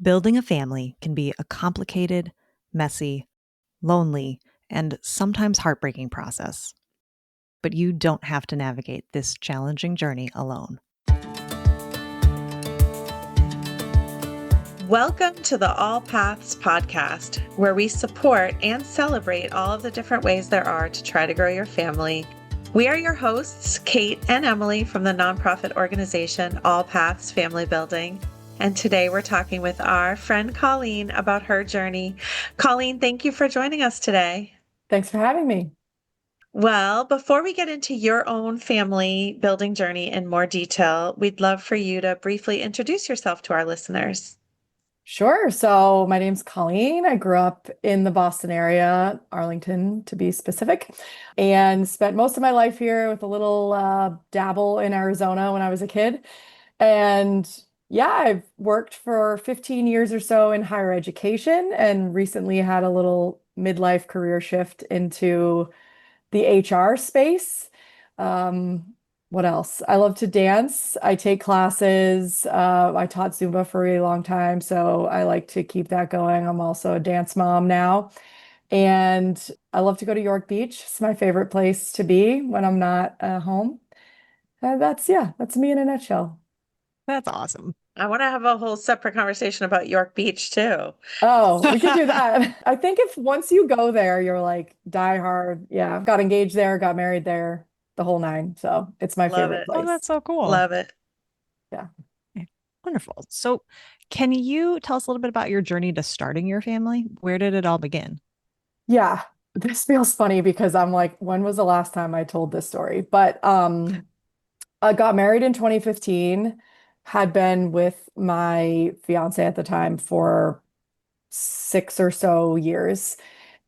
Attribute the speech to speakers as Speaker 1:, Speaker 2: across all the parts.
Speaker 1: Building a family can be a complicated, messy, lonely, and sometimes heartbreaking process. But you don't have to navigate this challenging journey alone.
Speaker 2: Welcome to the AllPaths podcast, where we support and celebrate all of the different ways there are to try to grow your family. We are your hosts, Kate and Emily from the nonprofit organization AllPaths Family Building. And today we're talking with our friend Colleen about her journey. Colleen, thank you for joining us today.
Speaker 3: Thanks for having me.
Speaker 2: Well, before we get into your own family building journey in more detail, we'd love for you to briefly introduce yourself to our listeners.
Speaker 3: Sure. So my name's Colleen. I grew up in the Boston area, Arlington to be specific, and spent most of my life here with a little dabble in Arizona when I was a kid. And yeah, I've worked for 15 years or so in higher education and recently had a little midlife career shift into the HR space. Um, what else? I love to dance. I take classes. I taught Zumba for a really long time, so I like to keep that going. I'm also a dance mom now. And I love to go to York Beach. It's my favorite place to be when I'm not home. That's me in a nutshell.
Speaker 1: That's awesome.
Speaker 2: I want to have a whole separate conversation about York Beach too.
Speaker 3: Oh, we could do that. I think if once you go there, you're like die hard. Yeah. Got engaged there, got married there, the whole nine. So it's my
Speaker 2: Love
Speaker 3: favorite
Speaker 2: it.
Speaker 1: Oh,
Speaker 3: place.
Speaker 1: that's so cool.
Speaker 2: Love it.
Speaker 3: Yeah.
Speaker 1: Okay, wonderful. So, can you tell us a little bit about your journey to starting your family? Where did it all begin?
Speaker 3: Yeah. This feels funny because I'm like, when was the last time I told this story? But I got married in 2015, had been with my fiance at the time for 6 or so years.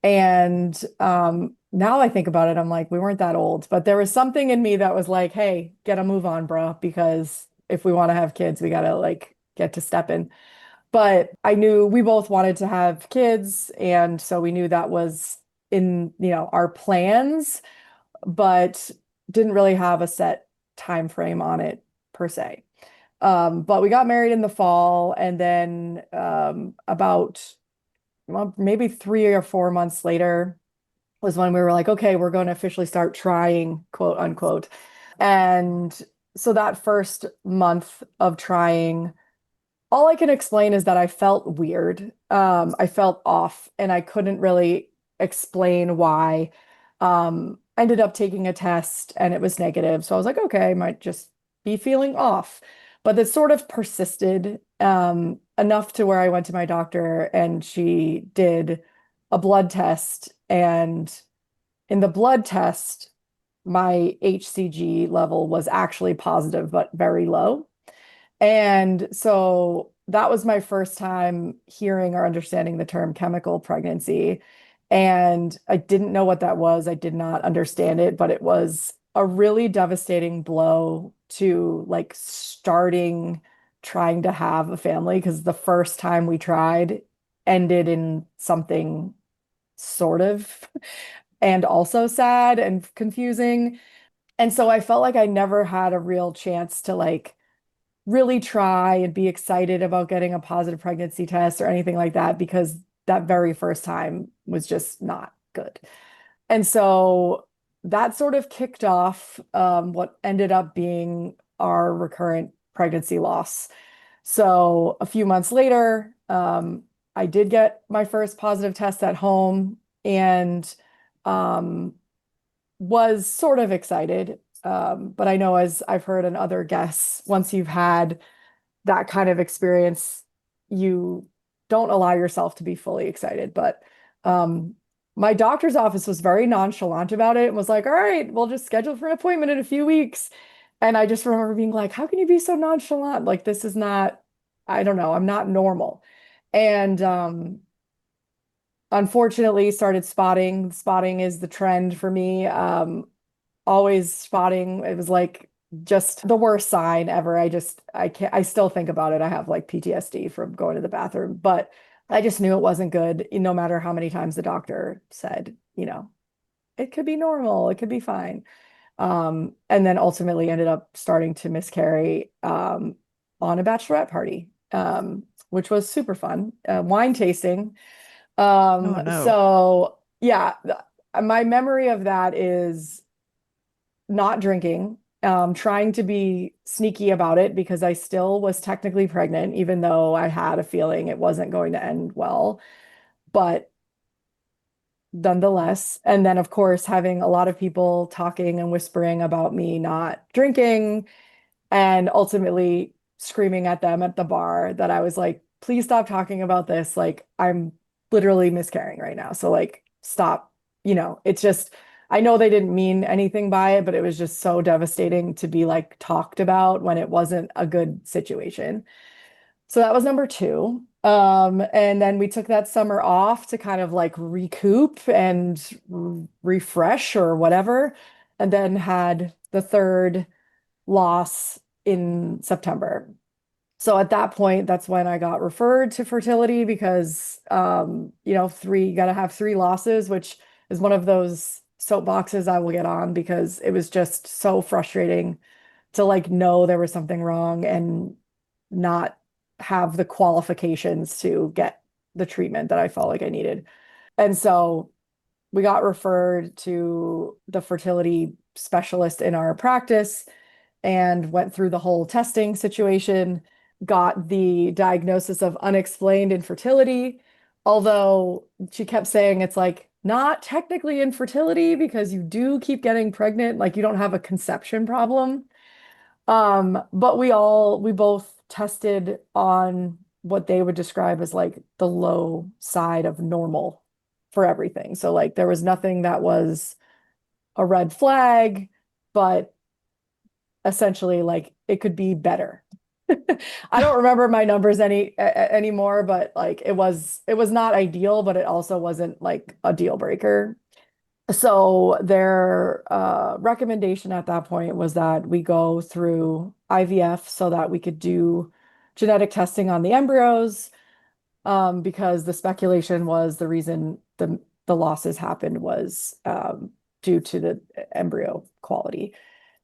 Speaker 3: And now I think about it, I'm like, we weren't that old, but there was something in me that was like, hey, get a move on, bro, because if we want to have kids, we gotta like get to stepping. But I knew we both wanted to have kids, and so we knew that was in, our plans, but didn't really have a set time frame on it per se. But we got married in the fall, and then about well, maybe 3 or 4 months later was when we were like, okay, we're going to officially start trying, quote unquote. And so that first month of trying, all I can explain is that I felt weird. I felt off, and I couldn't really explain why. I ended up taking a test and it was negative. So I was like, okay, I might just be feeling off. But it sort of persisted enough to where I went to my doctor and she did a blood test. And in the blood test, my HCG level was actually positive, but very low. And so that was my first time hearing or understanding the term chemical pregnancy. And I didn't know what that was. I did not understand it, but it was a really devastating blow to like starting trying to have a family because the first time we tried ended in something sort of and also sad and confusing. And so I felt like I never had a real chance to like really try and be excited about getting a positive pregnancy test or anything like that because that very first time was just not good. And so that sort of kicked off what ended up being our recurrent pregnancy loss. So a few months later, I did get my first positive test at home and um, was sort of excited. But I know, as I've heard in other guests, once you've had that kind of experience, you don't allow yourself to be fully excited. But my doctor's office was very nonchalant about it and was like, all right, we'll just schedule for an appointment in a few weeks. And I just remember being like, how can you be so nonchalant? Like, this is not, I don't know, I'm not normal. And unfortunately started spotting. Spotting is the trend for me. Always spotting. It was like just the worst sign ever. I can't, I still think about it. I have like PTSD from going to the bathroom, but I just knew it wasn't good, no matter how many times the doctor said, it could be normal, it could be fine. And then ultimately ended up starting to miscarry on a bachelorette party. which was super fun. Wine tasting.
Speaker 1: Oh, no.
Speaker 3: So yeah, my memory of that is not drinking, trying to be sneaky about it because I still was technically pregnant, even though I had a feeling it wasn't going to end well. But nonetheless, and then of course, having a lot of people talking and whispering about me not drinking and ultimately screaming at them at the bar that I was like, please stop talking about this. Like, I'm literally miscarrying right now. So, like, stop. It's just, I know they didn't mean anything by it, but it was just so devastating to be like talked about when it wasn't a good situation. So that was number two. And then we took that summer off to kind of like recoup and refresh or whatever, and then had the third loss in September. So at that point, that's when I got referred to fertility because, you got to have three losses, which is one of those soapboxes I will get on because it was just so frustrating to like know there was something wrong and not have the qualifications to get the treatment that I felt like I needed. And so we got referred to the fertility specialist in our practice and went through the whole testing situation, got the diagnosis of unexplained infertility, although she kept saying it's like not technically infertility because you do keep getting pregnant, like you don't have a conception problem. But we both tested on what they would describe as like the low side of normal for everything. So like there was nothing that was a red flag, but essentially like it could be better. I don't remember my numbers anymore, but like it was not ideal, but it also wasn't like a deal breaker. So their recommendation at that point was that we go through IVF so that we could do genetic testing on the embryos, because the speculation was the reason the losses happened was due to the embryo quality.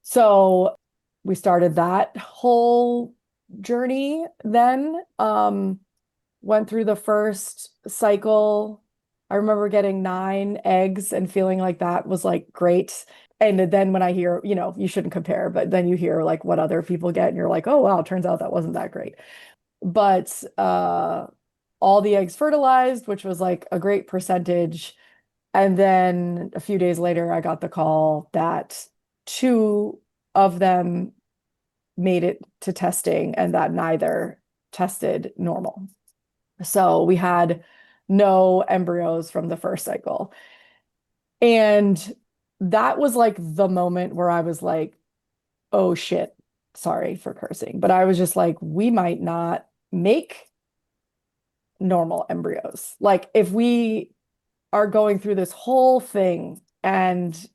Speaker 3: So we started that whole journey then. Went through the first cycle. I remember getting 9 eggs and feeling like that was like great. And then when I hear, you shouldn't compare, but then you hear like what other people get and you're like, oh wow, turns out that wasn't that great. But all the eggs fertilized, which was like a great percentage. And then a few days later, I got the call that two of them made it to testing and that neither tested normal. So we had no embryos from the first cycle. And that was like the moment where I was like, oh shit, sorry for cursing, but I was just like, we might not make normal embryos. Like if we are going through this whole thing and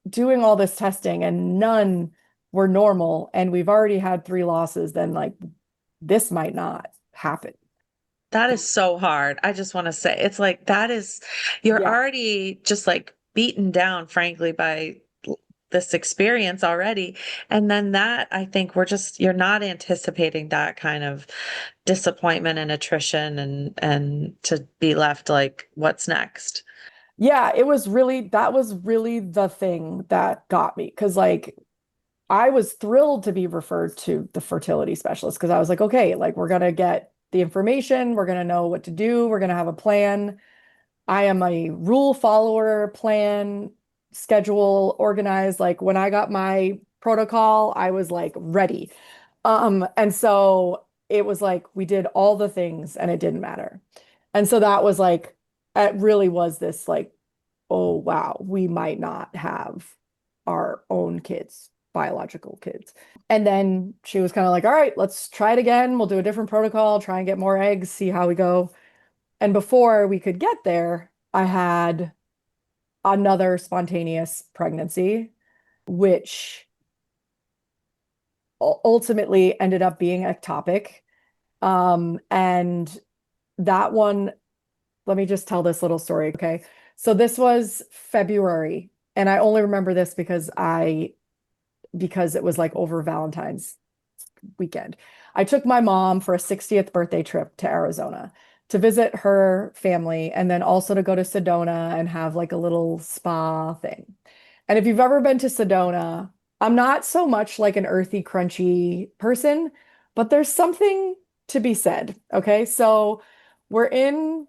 Speaker 3: doing all this testing and none were normal and we've already had 3 losses, then like this might not happen.
Speaker 2: That is so hard. I just want to say it's like you're
Speaker 3: Yeah.
Speaker 2: already just like beaten down, frankly, by this experience already. And then that, I think you're not anticipating that kind of disappointment and attrition and to be left like, what's next?
Speaker 3: Yeah, that was really the thing that got me. Cause like I was thrilled to be referred to the fertility specialist because I was like, okay, like we're gonna get the information, we're gonna know what to do, we're gonna have a plan. I am a rule follower, plan, schedule, organized. Like when I got my protocol, I was like ready. And so it was like we did all the things and it didn't matter. And so that was like, it really was this like, oh wow, we might not have our own kids, biological kids. And then she was kind of like, all right, let's try it again. We'll do a different protocol, try and get more eggs, see how we go. And before we could get there, I had another spontaneous pregnancy, which ultimately ended up being ectopic. And that one, let me just tell this little story. Okay. So this was February, and I only remember this because it was like over Valentine's weekend. I took my mom for a 60th birthday trip to Arizona to visit her family and then also to go to Sedona and have like a little spa thing. And if you've ever been to Sedona, I'm not so much like an earthy, crunchy person, but there's something to be said. Okay. So we're in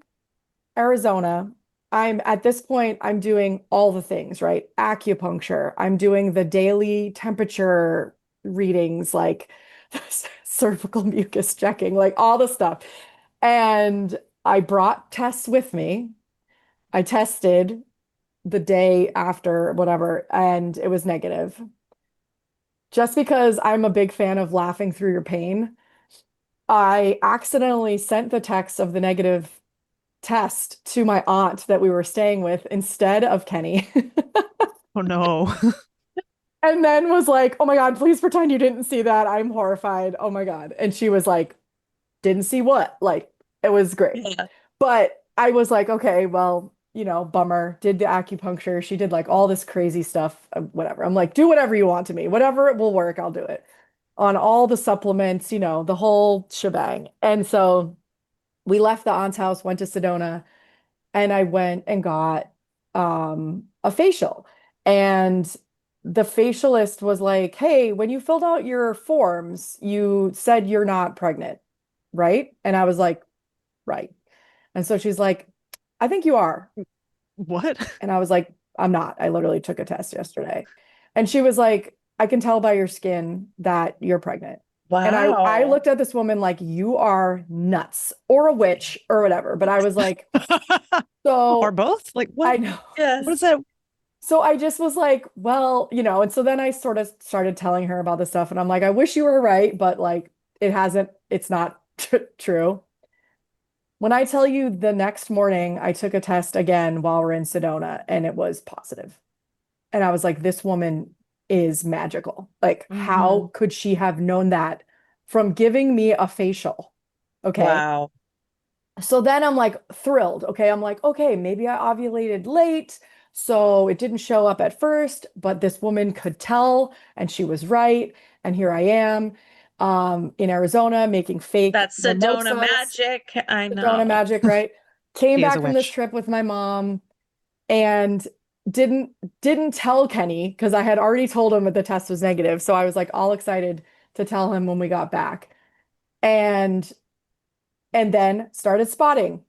Speaker 3: Arizona. I'm at this point, I'm doing all the things, right? Acupuncture. I'm doing the daily temperature readings, like cervical mucus checking, like all the stuff. And I brought tests with me. I tested the day after, whatever, and it was negative. Just because I'm a big fan of laughing through your pain, I accidentally sent the text of the negative test to my aunt that we were staying with instead of Kenny.
Speaker 1: Oh no.
Speaker 3: And then was like, oh my God, please pretend you didn't see that. I'm horrified. Oh my God. And she was like, didn't see what? Like, it was great.
Speaker 2: Yeah.
Speaker 3: But I was like, okay, well, bummer. Did the acupuncture. She did like all this crazy stuff, whatever. I'm like, do whatever you want to me. Whatever it will work, I'll do it. On all the supplements, the whole shebang. And so we left the aunt's house, went to Sedona, and I went and got a facial. And the facialist was like, "Hey, when you filled out your forms, you said you're not pregnant, right?" And I was like, "Right." And so she's like, "I think you are."
Speaker 1: What?
Speaker 3: And I was like, "I'm not. I literally took a test yesterday." And she was like, "I can tell by your skin that you're pregnant." And I
Speaker 2: Wow.
Speaker 3: looked at this woman like, "You are nuts or a witch or whatever." But I was like,
Speaker 1: Or
Speaker 3: "So
Speaker 1: both? Like
Speaker 3: I
Speaker 1: what?
Speaker 3: know."
Speaker 1: What is
Speaker 2: Yes.
Speaker 1: that?
Speaker 3: So I just was like, well, and so then I sort of started telling her about the stuff, and I'm like, I wish you were right, but like it's not true. When I tell you the next morning, I took a test again while we're in Sedona, and it was positive. And I was like, this woman is magical. Like,
Speaker 2: Hmm.
Speaker 3: how could she have known that from giving me a facial? Okay.
Speaker 2: Wow.
Speaker 3: So then I'm like thrilled. Okay. I'm like, okay, maybe I ovulated late. So it didn't show up at first, but this woman could tell and she was right. And here I am in Arizona making fake
Speaker 2: That's Sedona
Speaker 3: mimosas,
Speaker 2: magic. I
Speaker 3: Sedona
Speaker 2: know.
Speaker 3: magic, right? Came
Speaker 1: She is
Speaker 3: back
Speaker 1: a
Speaker 3: from this
Speaker 1: witch.
Speaker 3: trip with my mom and didn't didn't tell Kenny because I had already told him that the test was negative. So I was like all excited to tell him when we got back. And then started spotting.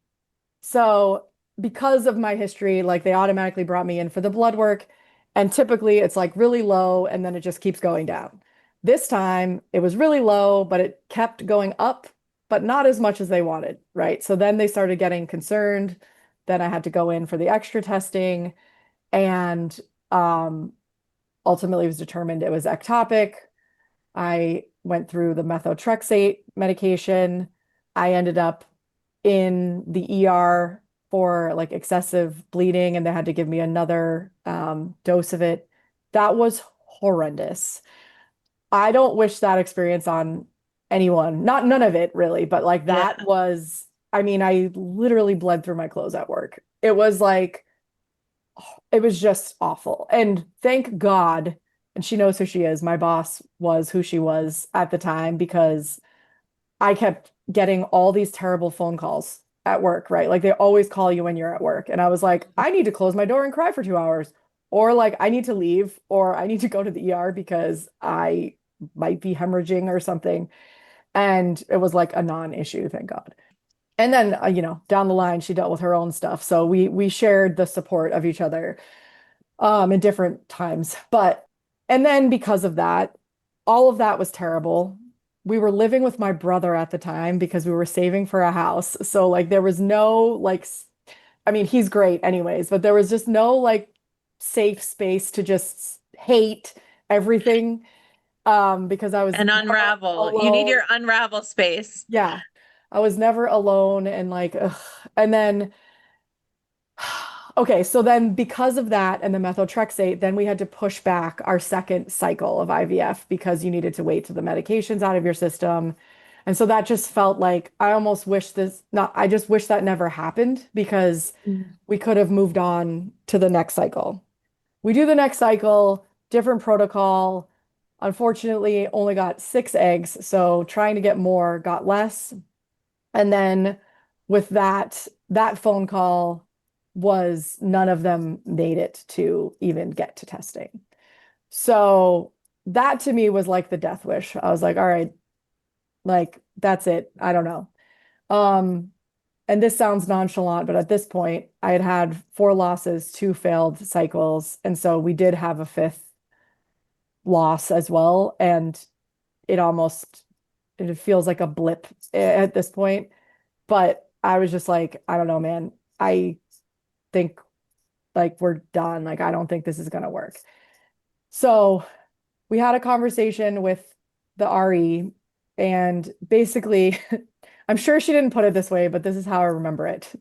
Speaker 3: So, because of my history, like they automatically brought me in for the blood work. And typically it's like really low and then it just keeps going down. This time it was really low, but it kept going up, but not as much as they wanted, right? So then they started getting concerned. Then I had to go in for the extra testing and um, ultimately it was determined it was ectopic. I went through the methotrexate medication. I ended up in the ER for like excessive bleeding, and they had to give me another dose of it. That was horrendous. I don't wish that experience on anyone. Not none of it really, but like
Speaker 2: Yeah.
Speaker 3: that was, I mean, I literally bled through my clothes at work. It was like, it was just awful. And thank God, and she knows who she is. My boss was who she was at the time because I kept getting all these terrible phone calls at work, right? Like they always call you when you're at work. And I was like, I need to close my door and cry for 2 hours. Or like I need to leave or I need to go to the ER because I might be hemorrhaging or something. And it was like a non-issue, thank God. And then down the line she dealt with her own stuff. So we shared the support of each other in different times. But and then because of that, all of that was terrible. We were living with my brother at the time because we were saving for a house. So like there was no like I mean, he's great anyways, but there was just no like safe space to just hate everything because I was
Speaker 2: And
Speaker 3: never
Speaker 2: unravel. You need
Speaker 3: alone.
Speaker 2: your unravel space.
Speaker 3: Yeah. I was never alone and like ugh. And then okay, so then because of that and the methotrexate, then we had to push back our second cycle of IVF because you needed to wait till the medications out of your system. And so that just felt like I almost wish this not I just wish that never happened because
Speaker 2: Mm.
Speaker 3: we could have moved on to the next cycle. We do the next cycle, different protocol. Unfortunately, only got 6 eggs, so trying to get more got less. And then with that phone call was none of them made it to even get to testing. So that to me was like the death wish. I was like, all right, like that's it. I don't know. Um, and this sounds nonchalant, but at this point, I had had 4 losses, 2 failed cycles, and so we did have a fifth loss as well. And it almost it feels like a blip at this point. But I was just like, I don't know, man. I think like we're done. Like I don't think this is gonna work. So we had a conversation with the RE, and basically, I'm sure she didn't put it this way, but this is how I remember it.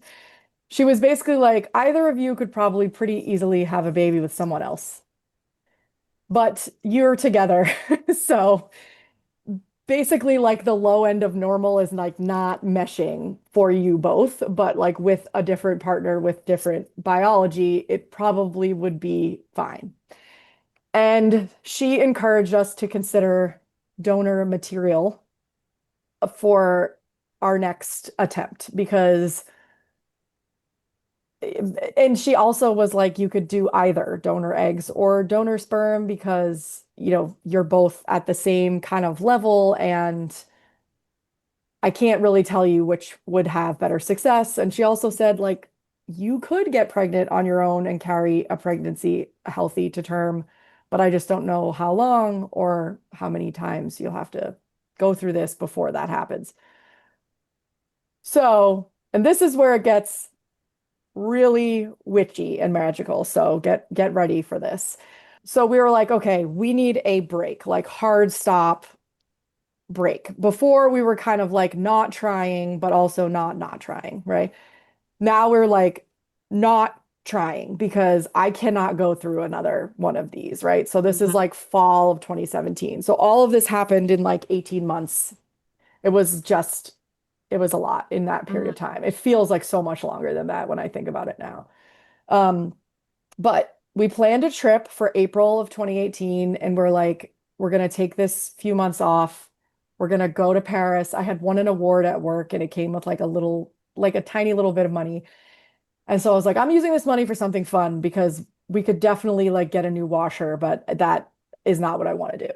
Speaker 3: She was basically like, either of you could probably pretty easily have a baby with someone else, but you're together. So basically, like the low end of normal is like not meshing for you both, but like with a different partner with different biology, it probably would be fine. And she encouraged us to consider donor material for our next attempt because, and she also was like, you could do either donor eggs or donor sperm because, you're both at the same kind of level, and I can't really tell you which would have better success. And she also said, like, you could get pregnant on your own and carry a pregnancy healthy to term, but I just don't know how long or how many times you'll have to go through this before that happens. So, and this is where it gets really witchy and magical. So get ready for this. So we were like, okay, we need a break, like hard stop break. Before we were kind of like not trying, but also not trying, right? Now we're like not trying because I cannot go through another one of these, right? So this is
Speaker 2: Mhm.
Speaker 3: like fall of 2017. So all of this happened in like 18 months. It was just, it was a lot in that period
Speaker 2: Mhm.
Speaker 3: of time. It feels like so much longer than that when I think about it now. Um, but we planned a trip for April of 2018, and we're like, we're going to take this few months off. We're going to go to Paris. I had won an award at work, and it came with like like a tiny little bit of money. And so I was like, I'm using this money for something fun because we could definitely like get a new washer, but that is not what I want to do.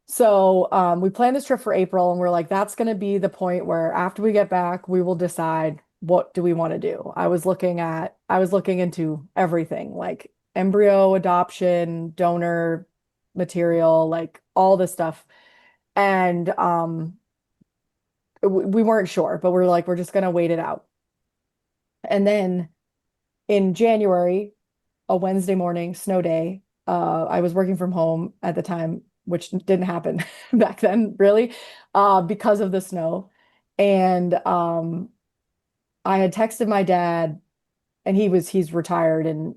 Speaker 3: So we planned this trip for April, and we're like, that's going to be the point where after we get back, we will decide what do we want to do. I was looking into everything like embryo adoption, donor material, like all this stuff. And we weren't sure, but we're like, we're just going to wait it out. And then in January, a Wednesday morning, snow day. I was working from home at the time, which didn't happen back then, really, because of the snow. And I had texted my dad, and he's retired, and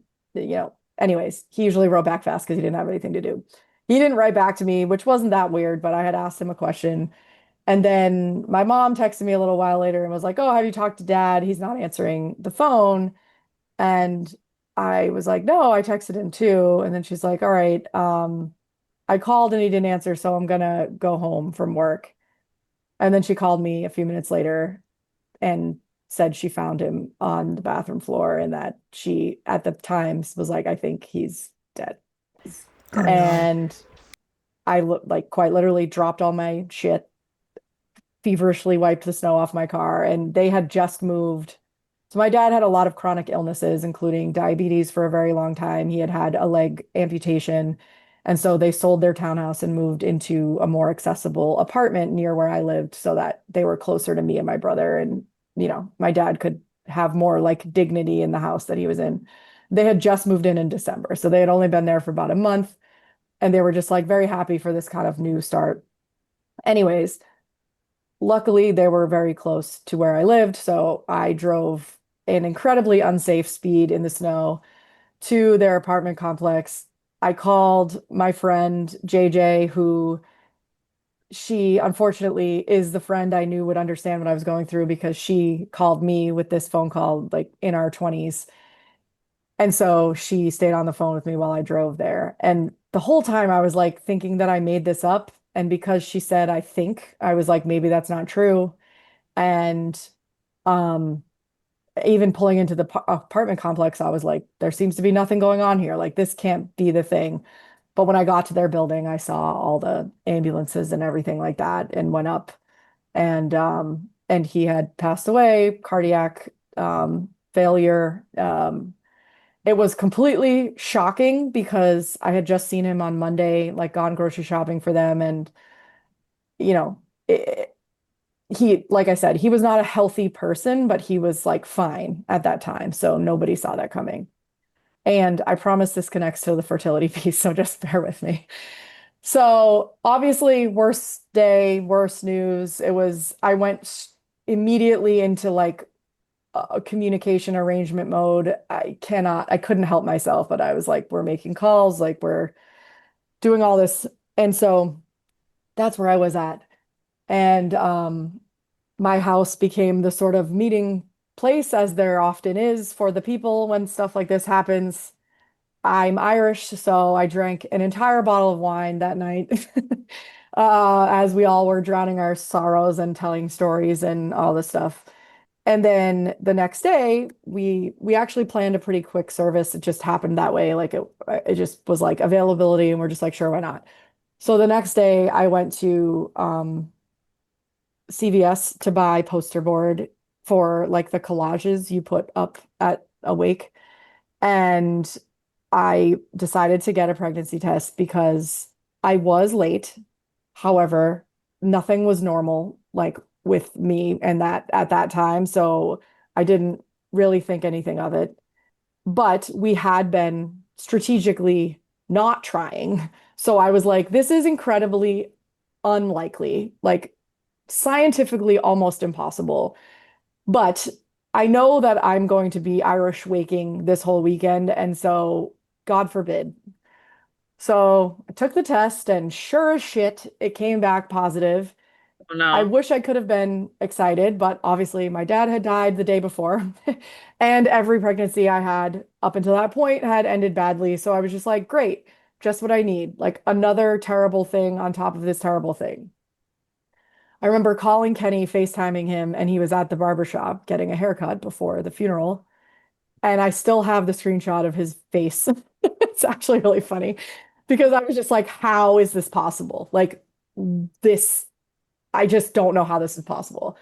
Speaker 3: anyways, he usually wrote back fast because he didn't have anything to do. He didn't write back to me, which wasn't that weird, but I had asked him a question. And then my mom texted me a little while later and was like, "Oh, have you talked to dad? He's not answering the phone." And I was like, no, I texted him too. And then she's like, all right, I called and he didn't answer, so I'm gonna go home from work. And then she called me a few minutes later and said she found him on the bathroom floor and that she, at the time, was like, I think he's dead.
Speaker 1: Oh no.
Speaker 3: And like quite literally dropped all my shit, feverishly wiped the snow off my car, and they had just moved. So my dad had a lot of chronic illnesses, including diabetes for a very long time. He had had a leg amputation. And so they sold their townhouse and moved into a more accessible apartment near where I lived so that they were closer to me and my brother. And, my dad could have more like dignity in the house that he was in. They had just moved in December. So they had only been there for about a month, and they were just like very happy for this kind of new start. Anyways, luckily, they were very close to where I lived, so I drove an incredibly unsafe speed in the snow to their apartment complex. I called my friend JJ, who she unfortunately is the friend I knew would understand what I was going through because she called me with this phone call like in our 20s. And so she stayed on the phone with me while I drove there. And the whole time I was like thinking that I made this up. And because she said, I think, I was like, maybe that's not true. And um, even pulling into the apartment complex, I was like, there seems to be nothing going on here. Like, this can't be the thing. But when I got to their building, I saw all the ambulances and everything like that and went up. And he had passed away, cardiac failure. It was completely shocking because I had just seen him on Monday, like gone grocery shopping for them. And, you know, he, like I said, he was not a healthy person, but he was like fine at that time. So nobody saw that coming. And I promise this connects to the fertility piece, so just bear with me. So obviously, worst day, worst news. I went immediately into like a communication arrangement mode. I couldn't help myself, but I was like, we're making calls, like we're doing all this. And so that's where I was at. And my house became the sort of meeting place, as there often is for the people when stuff like this happens. I'm Irish, so I drank an entire bottle of wine that night, as we all were drowning our sorrows and telling stories and all this stuff. And then the next day, we actually planned a pretty quick service. It just happened that way. Like it just was like availability, and we're just like, sure, why not? So the next day, I went to CVS to buy poster board for like the collages you put up at a wake. And I decided to get a pregnancy test because I was late. However, nothing was normal like with me and that at that time. So I didn't really think anything of it. But we had been strategically not trying. So I was like, this is incredibly unlikely, like scientifically almost impossible. But I know that I'm going to be Irish waking this whole weekend. And so, God forbid. So I took the test, and sure as shit, it came back positive.
Speaker 2: Oh
Speaker 3: I
Speaker 2: no.
Speaker 3: wish I could have been excited, but obviously my dad had died the day before. And every pregnancy I had up until that point had ended badly. So I was just like, great, just what I need. Like another terrible thing on top of this terrible thing. I remember calling Kenny, FaceTiming him, and he was at the barber shop getting a haircut before the funeral. And I still have the screenshot of his face. It's actually really funny because I was just like, how is this possible? Like, this, I just don't know how this is possible.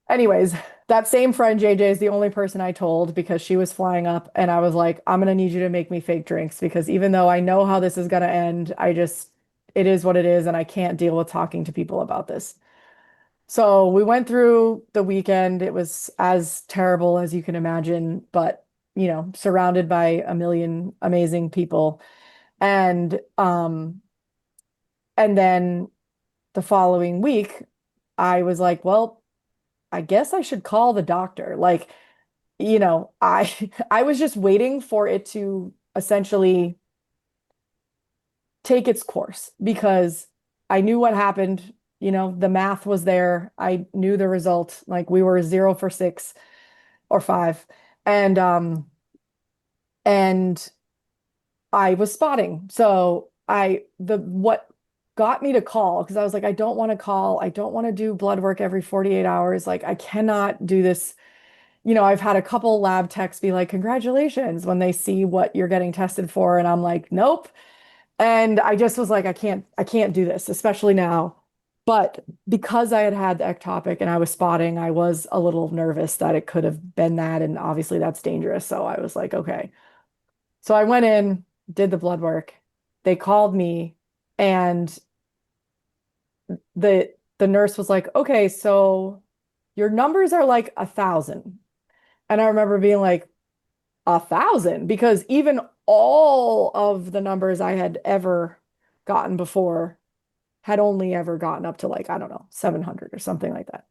Speaker 3: Anyways, that same friend, JJ, is the only person I told because she was flying up. And I was like, I'm going to need you to make me fake drinks because even though I know how this is going to end, it is what it is. And I can't deal with talking to people about this. So we went through the weekend. It was as terrible as you can imagine, but surrounded by a million amazing people. And and then the following week, I was like, well, I guess I should call the doctor. Like, I I was just waiting for it to essentially take its course because I knew what happened. The math was there. I knew the result. Like we were 0 for 6 or 5. And and I was spotting. So what got me to call, because I was like, I don't want to call. I don't want to do blood work every 48 hours. Like I cannot do this. I've had a couple lab techs be like, congratulations, when they see what you're getting tested for. And I'm like, nope. And I just was like, I can't do this, especially now. But because I had had the ectopic and I was spotting, I was a little nervous that it could have been that. And obviously that's dangerous. So I was like, okay. So I went in, did the blood work. They called me, and the nurse was like, okay, so your numbers are like 1,000. And I remember being like, 1,000? Because even all of the numbers I had ever gotten before had only ever gotten up to like, I don't know, 700 or something like that.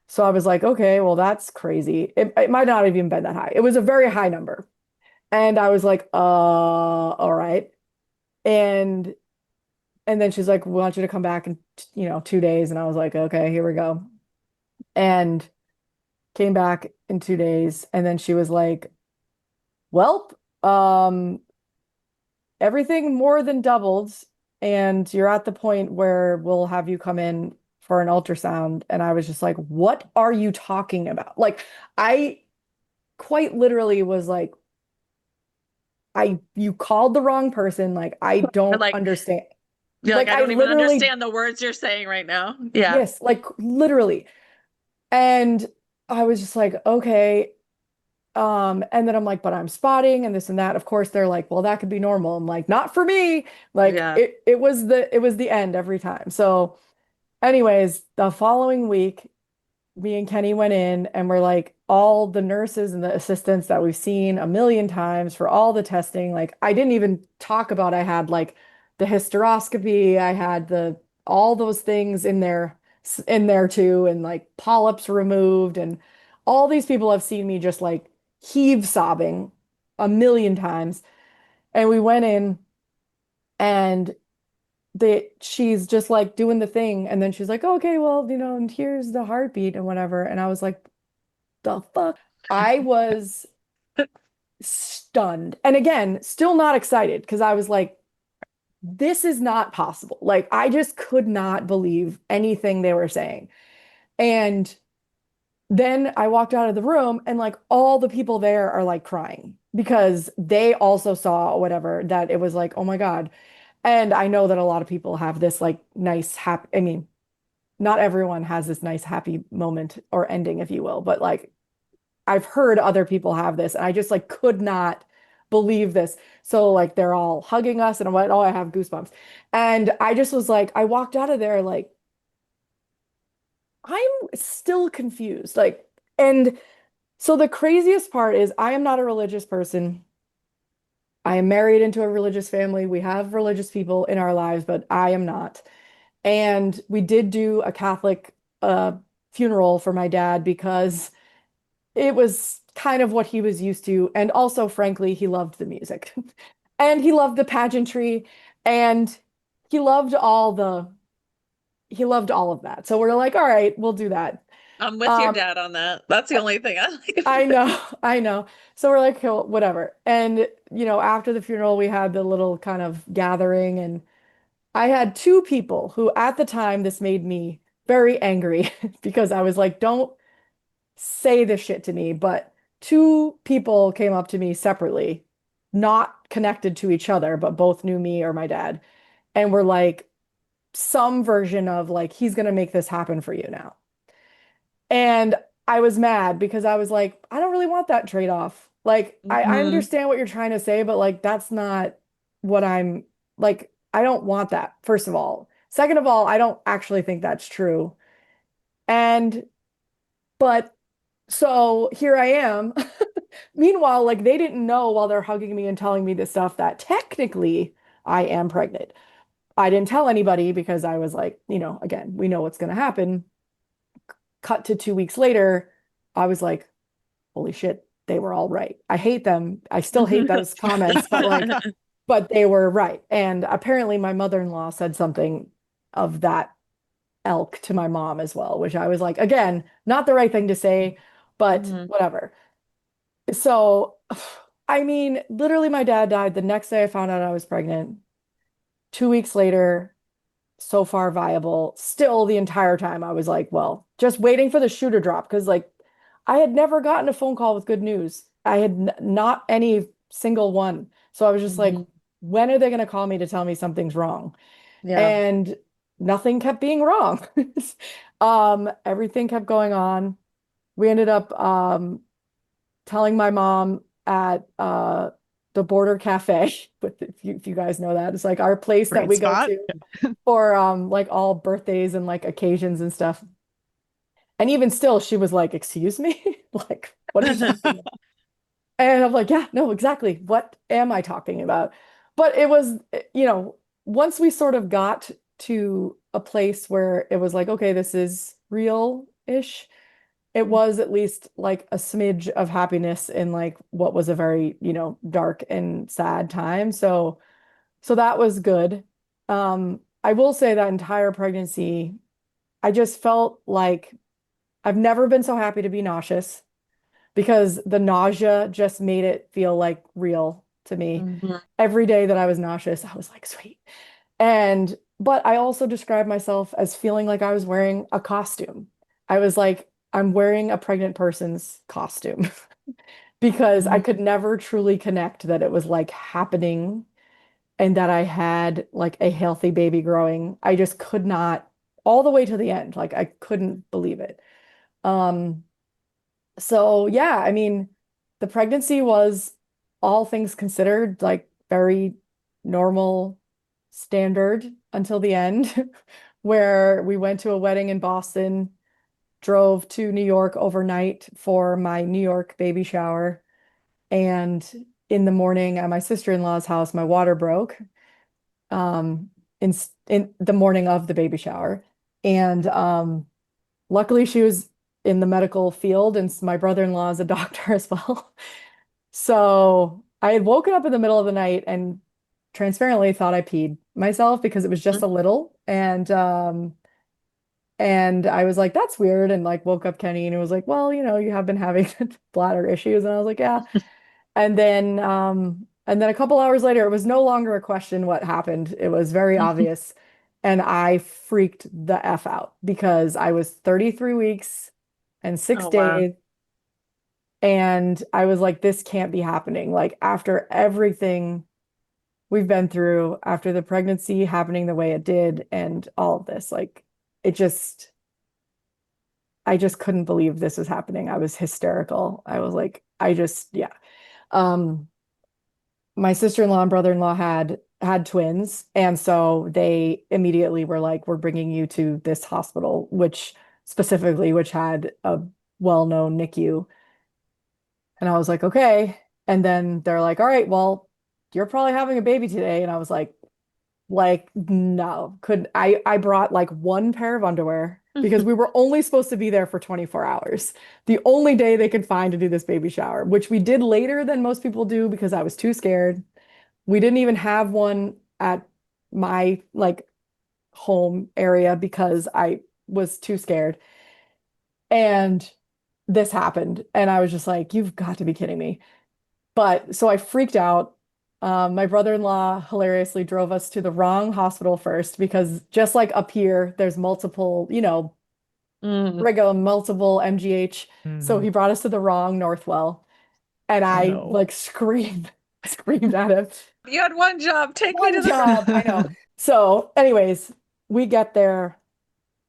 Speaker 3: So I was like, okay, well, that's crazy. It might not have even been that high. It was a very high number. And I was like, all right. And and then she's like, we want you to come back in, 2 days. And I was like, okay, here we go. And came back in 2 days. And then she was like, well, um, everything more than doubled, and you're at the point where we'll have you come in for an ultrasound. And I was just like, what are you talking about? Like, I quite literally was like, you called the wrong person. Like, I
Speaker 2: Or
Speaker 3: don't
Speaker 2: like,
Speaker 3: understand.
Speaker 2: you're like,
Speaker 3: Like,
Speaker 2: I
Speaker 3: I
Speaker 2: don't even
Speaker 3: literally,
Speaker 2: understand the words you're saying right now. Yeah.
Speaker 3: yes, like literally. And I was just like, okay. And then I'm like, but I'm spotting and this and that. Of course, they're like, well, that could be normal. I'm like, not for me. Like
Speaker 2: Yeah.
Speaker 3: it was the end every time. So anyways, the following week, me and Kenny went in and we're like all the nurses and the assistants that we've seen a million times for all the testing. Like I didn't even talk about I had like the hysteroscopy, I had the all those things in there too, and like polyps removed, and all these people have seen me just like heave sobbing a million times. And we went in and she's just like doing the thing, and then she's like, okay, well, and here's the heartbeat and whatever. And I was like, the fuck? I was stunned. And again, still not excited because I was like, this is not possible. Like, I just could not believe anything they were saying. And then I walked out of the room, and like all the people there are like crying because they also saw whatever that it was like, oh my God. And I know that a lot of people have this like nice, happy, I mean, not everyone has this nice, happy moment or ending, if you will, but like I've heard other people have this, and I just like could not believe this. So like they're all hugging us, and I'm like, oh, I have goosebumps. And I just was like, I walked out of there like I'm still confused. Like, and so the craziest part is I am not a religious person. I am married into a religious family. We have religious people in our lives, but I am not. And we did do a Catholic funeral for my dad because it was kind of what he was used to. And also, frankly, he loved the music and he loved the pageantry, and he loved all the he loved all of that. So we're like, all right, we'll do that.
Speaker 2: I'm with your
Speaker 3: Um,
Speaker 2: dad on that. That's the only thing I like
Speaker 3: I
Speaker 2: about it.
Speaker 3: know, I know. So we're like, "Cool, whatever." And after the funeral, we had the little kind of gathering, and I had two people who, at the time, this made me very angry because I was like, don't say this shit to me. But two people came up to me separately, not connected to each other, but both knew me or my dad, and were like, some version of like, he's gonna make this happen for you now. And I was mad because I was like, I don't really want that trade-off. Like, I
Speaker 2: Hmm.
Speaker 3: understand what you're trying to say, but like, that's not what I'm like. I don't want that, first of all. Second of all, I don't actually think that's true. And, but so here I am. Meanwhile, like, they didn't know while they're hugging me and telling me this stuff that technically I am pregnant. I didn't tell anybody because I was like, again, we know what's going to happen. Cut to 2 weeks later, I was like, holy shit, they were all right. I hate them. I still hate those comments, but like, but they were right. And apparently my mother-in-law said something of that elk to my mom as well, which I was like, again, not the right thing to say, but
Speaker 2: Hmm.
Speaker 3: whatever. So, I mean, literally my dad died the next day I found out I was pregnant. 2 weeks later, so far viable. Still, the entire time I was like, well, just waiting for the shoe to drop because like I had never gotten a phone call with good news. I had n not any single one. So I was just like,
Speaker 2: Hmm.
Speaker 3: when are they going to call me to tell me something's wrong?
Speaker 2: Yeah.
Speaker 3: And nothing kept being wrong. Everything kept going on. We ended up telling my mom at the Border Cafe, but if you guys know that, it's like our place that
Speaker 1: Great
Speaker 3: we go
Speaker 1: spot.
Speaker 3: to for like all birthdays and like occasions and stuff. And even still, she was like, "Excuse me? Like, what are you talking about?" And I'm like, "Yeah, no, exactly. What am I talking about?" But it was, once we sort of got to a place where it was like, okay, this is real-ish, it was at least like a smidge of happiness in like what was a very, dark and sad time. So that was good. I will say that entire pregnancy, I just felt like I've never been so happy to be nauseous because the nausea just made it feel like real. to me.
Speaker 2: Mhm.
Speaker 3: Every day that I was nauseous, I was like, sweet. But I also described myself as feeling like I was wearing a costume. I was like, I'm wearing a pregnant person's costume because I
Speaker 2: Mhm.
Speaker 3: could never truly connect that it was like happening and that I had like a healthy baby growing. I just could not, all the way to the end. Like I couldn't believe it. Um, so yeah, I mean, the pregnancy was all things considered, like very normal, standard until the end, where we went to a wedding in Boston, drove to New York overnight for my New York baby shower, and in the morning at my sister-in-law's house, my water broke, um, in the morning of the baby shower. And luckily she was in the medical field, and my brother-in-law is a doctor as well. So I had woken up in the middle of the night and transparently thought I peed myself because it was just a little. And I was like, that's weird. And like woke up Kenny and it was like, well, you have been having bladder issues. And I was like, yeah. And then a couple hours later, it was no longer a question what happened. It was very obvious. And I freaked the F out because I was 33 weeks and six
Speaker 2: Oh, wow.
Speaker 3: days. And I was like, this can't be happening. Like, after everything we've been through, after the pregnancy happening the way it did, and all of this, like, it just, I just couldn't believe this was happening. I was hysterical. I was like, yeah. Um, my sister-in-law and brother-in-law had twins, and so they immediately were like, we're bringing you to this hospital, which had a well-known NICU. And I was like, okay. And then they're like, all right, well, you're probably having a baby today. And I was like, no, couldn't. I brought like one pair of underwear because we were only supposed to be there for 24 hours. The only day they could find to do this baby shower, which we did later than most people do because I was too scared. We didn't even have one at my like home area because I was too scared. And this happened. And I was just like, you've got to be kidding me. But so I freaked out. My brother-in-law hilariously drove us to the wrong hospital first because just like up here, there's multiple,
Speaker 2: Mm.
Speaker 3: Brigham, multiple MGH. So
Speaker 1: Mhm.
Speaker 3: he brought us to the wrong Northwell. And
Speaker 1: Oh
Speaker 3: I
Speaker 1: no.
Speaker 3: like screamed, screamed at him.
Speaker 2: You had one job. Take me
Speaker 3: One
Speaker 2: to the.
Speaker 3: job, I know. So, anyways, we get there.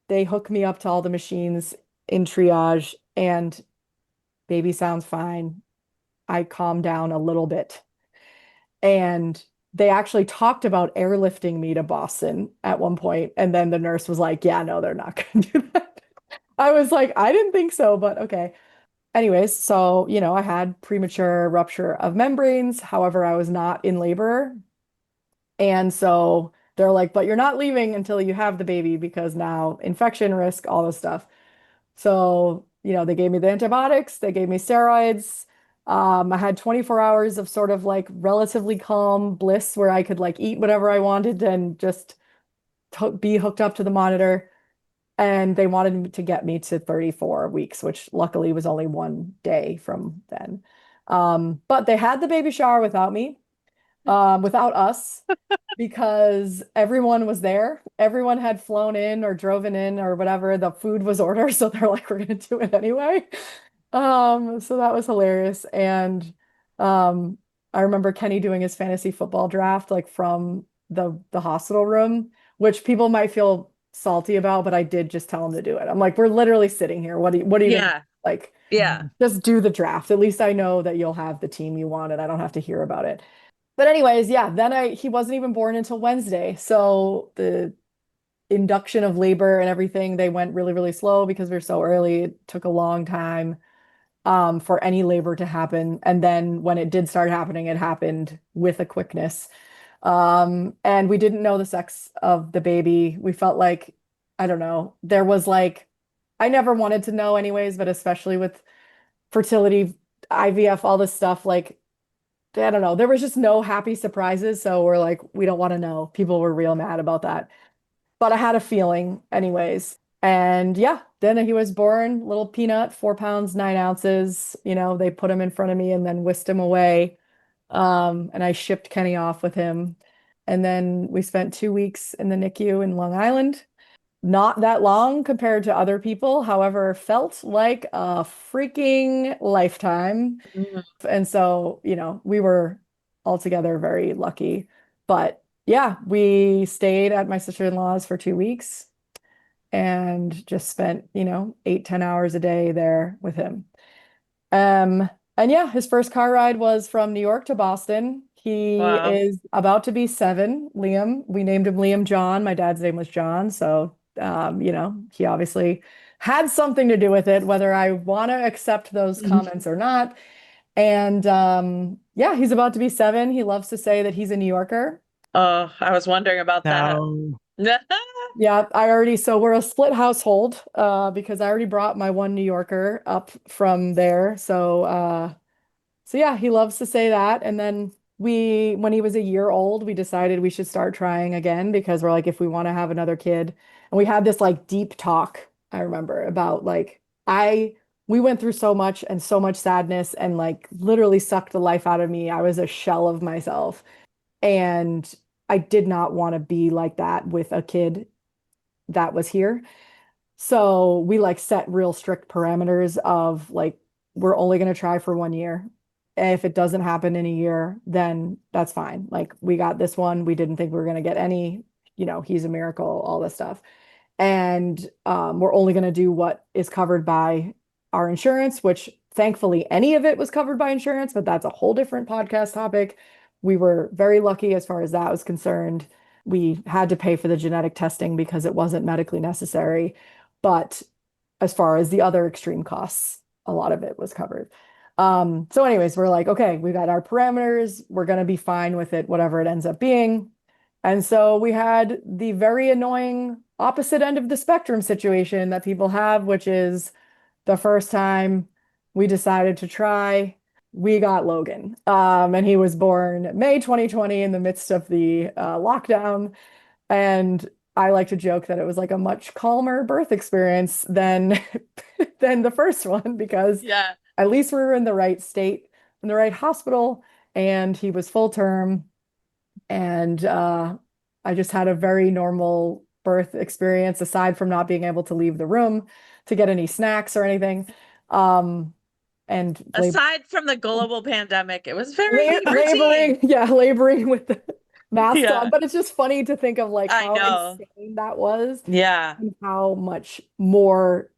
Speaker 3: They hook me up to all the machines in triage, and baby sounds fine. I calm down a little bit. And they actually talked about airlifting me to Boston at one point, and then the nurse was like, yeah, no, they're not going to do that. I was like, I didn't think so, but okay. Anyways, so, I had premature rupture of membranes. However, I was not in labor. And so they're like, but you're not leaving until you have the baby because now infection risk, all this stuff. So, they gave me the antibiotics, they gave me steroids. I had 24 hours of sort of like relatively calm bliss where I could like eat whatever I wanted and just be hooked up to the monitor. And they wanted to get me to 34 weeks, which luckily was only one day from then. But they had the baby shower without me, without us, because everyone was there. Everyone had flown in or driven in or whatever. The food was ordered, so they're like, we're gonna do it anyway. So that was hilarious. And um, I remember Kenny doing his fantasy football draft like from the hospital room, which people might feel salty about, but I did just tell him to do it. I'm like, we're literally sitting here. What are you gonna
Speaker 2: Yeah.
Speaker 3: like?
Speaker 2: Yeah.
Speaker 3: Just do the draft. At least I know that you'll have the team you want and I don't have to hear about it. But anyways, yeah, then he wasn't even born until Wednesday. So the induction of labor and everything, they went really, really slow because we are so early. It took a long time for any labor to happen. And then when it did start happening, it happened with a quickness. And we didn't know the sex of the baby. We felt like, I don't know, there was like, I never wanted to know anyways, but especially with fertility, IVF, all this stuff, like I don't know. There was just no happy surprises. So we're like, we don't want to know. People were real mad about that. But I had a feeling anyways. And yeah, then he was born, little peanut, 4 pounds, 9 ounces. They put him in front of me and then whisked him away. And I shipped Kenny off with him. And then we spent 2 weeks in the NICU in Long Island. Not that long compared to other people, however, felt like a freaking lifetime.
Speaker 2: Mhm.
Speaker 3: And so, we were altogether very lucky. But yeah, we stayed at my sister-in-law's for 2 weeks and just spent, 8, 10 hours a day there with him. And yeah, his first car ride was from New York to Boston. He
Speaker 2: Wow.
Speaker 3: is about to be 7, Liam. We named him Liam John. My dad's name was John. So, he obviously had something to do with it, whether I want to accept those comments or not. And yeah, he's about to be 7. He loves to say that he's a New Yorker.
Speaker 2: Oh, I was wondering about that.
Speaker 1: No.
Speaker 3: Yeah, so we're a split household because I already brought my one New Yorker up from there. So yeah, he loves to say that. And then when he was a year old, we decided we should start trying again because we're like, if we want to have another kid, and we had this like deep talk, I remember about like, we went through so much and so much sadness and like literally sucked the life out of me. I was a shell of myself. And I did not want to be like that with a kid that was here. So we like set real strict parameters of like, we're only going to try for 1 year. And if it doesn't happen in a year, then that's fine. Like we got this one. We didn't think we were going to get any, he's a miracle, all this stuff. And we're only going to do what is covered by our insurance, which thankfully any of it was covered by insurance, but that's a whole different podcast topic. We were very lucky as far as that was concerned. We had to pay for the genetic testing because it wasn't medically necessary. But as far as the other extreme costs, a lot of it was covered. So anyways, we're like, okay, we got our parameters. We're going to be fine with it, whatever it ends up being. And so we had the very annoying opposite end of the spectrum situation that people have, which is the first time we decided to try, we got Logan. And he was born May 2020 in the midst of the lockdown. And I like to joke that it was like a much calmer birth experience than than the first one because
Speaker 2: Yeah.
Speaker 3: at least we were in the right state, in the right hospital, and he was full term. And I just had a very normal birth experience, aside from not being able to leave the room to get any snacks or anything. Um, and
Speaker 2: Aside from the global pandemic, it was very routine.
Speaker 3: laboring, yeah, laboring with the masks on.
Speaker 2: Yeah,
Speaker 3: But it's just funny to think of like
Speaker 2: I
Speaker 3: how
Speaker 2: know.
Speaker 3: insane that was
Speaker 2: Yeah.
Speaker 3: and how much more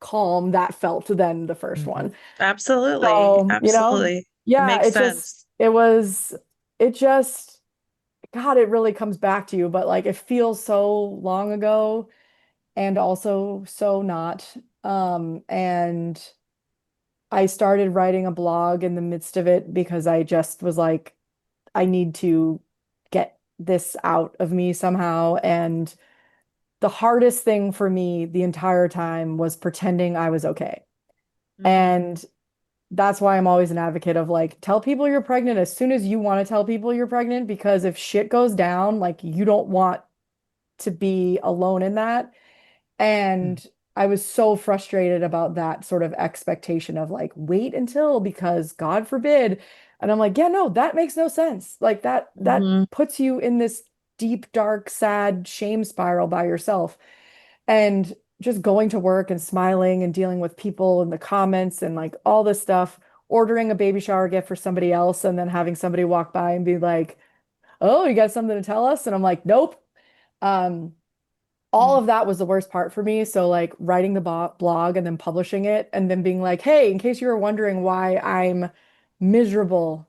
Speaker 3: calm that felt than the first
Speaker 1: Mhm.
Speaker 3: one.
Speaker 2: Absolutely.
Speaker 3: So,
Speaker 2: Absolutely. It
Speaker 3: yeah,
Speaker 2: makes sense.
Speaker 3: it just, God, it really comes back to you, but like it feels so long ago and also so not. And I started writing a blog in the midst of it because I just was like, I need to get this out of me somehow. And the hardest thing for me the entire time was pretending I was okay.
Speaker 2: Mhm.
Speaker 3: And that's why I'm always an advocate of like, tell people you're pregnant as soon as you want to tell people you're pregnant, because if shit goes down, like you don't want to be alone in that.
Speaker 1: Mm.
Speaker 3: And I was so frustrated about that sort of expectation of like, wait until because God forbid. And I'm like, yeah, no, that makes no sense. Like that
Speaker 2: Mhm.
Speaker 3: puts you in this deep, dark, sad shame spiral by yourself. And just going to work and smiling and dealing with people in the comments and like all this stuff, ordering a baby shower gift for somebody else and then having somebody walk by and be like, "Oh, you got something to tell us?" And I'm like, "Nope." Um, all
Speaker 2: Mhm.
Speaker 3: of that was the worst part for me. So like writing the blog and then publishing it and then being like, "Hey, in case you were wondering why I'm miserable,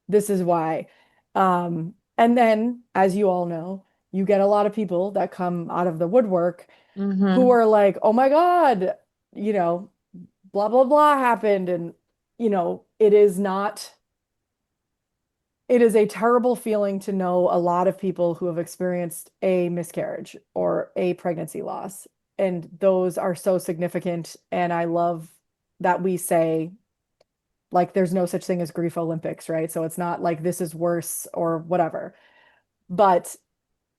Speaker 3: this is why." And then, as you all know, you get a lot of people that come out of the woodwork who
Speaker 2: Mhm.
Speaker 3: are like, "Oh my God, you know, blah, blah, blah happened." And, it is not, it is a terrible feeling to know a lot of people who have experienced a miscarriage or a pregnancy loss. And those are so significant. And I love that we say, like, there's no such thing as grief Olympics, right? So it's not like this is worse or whatever. But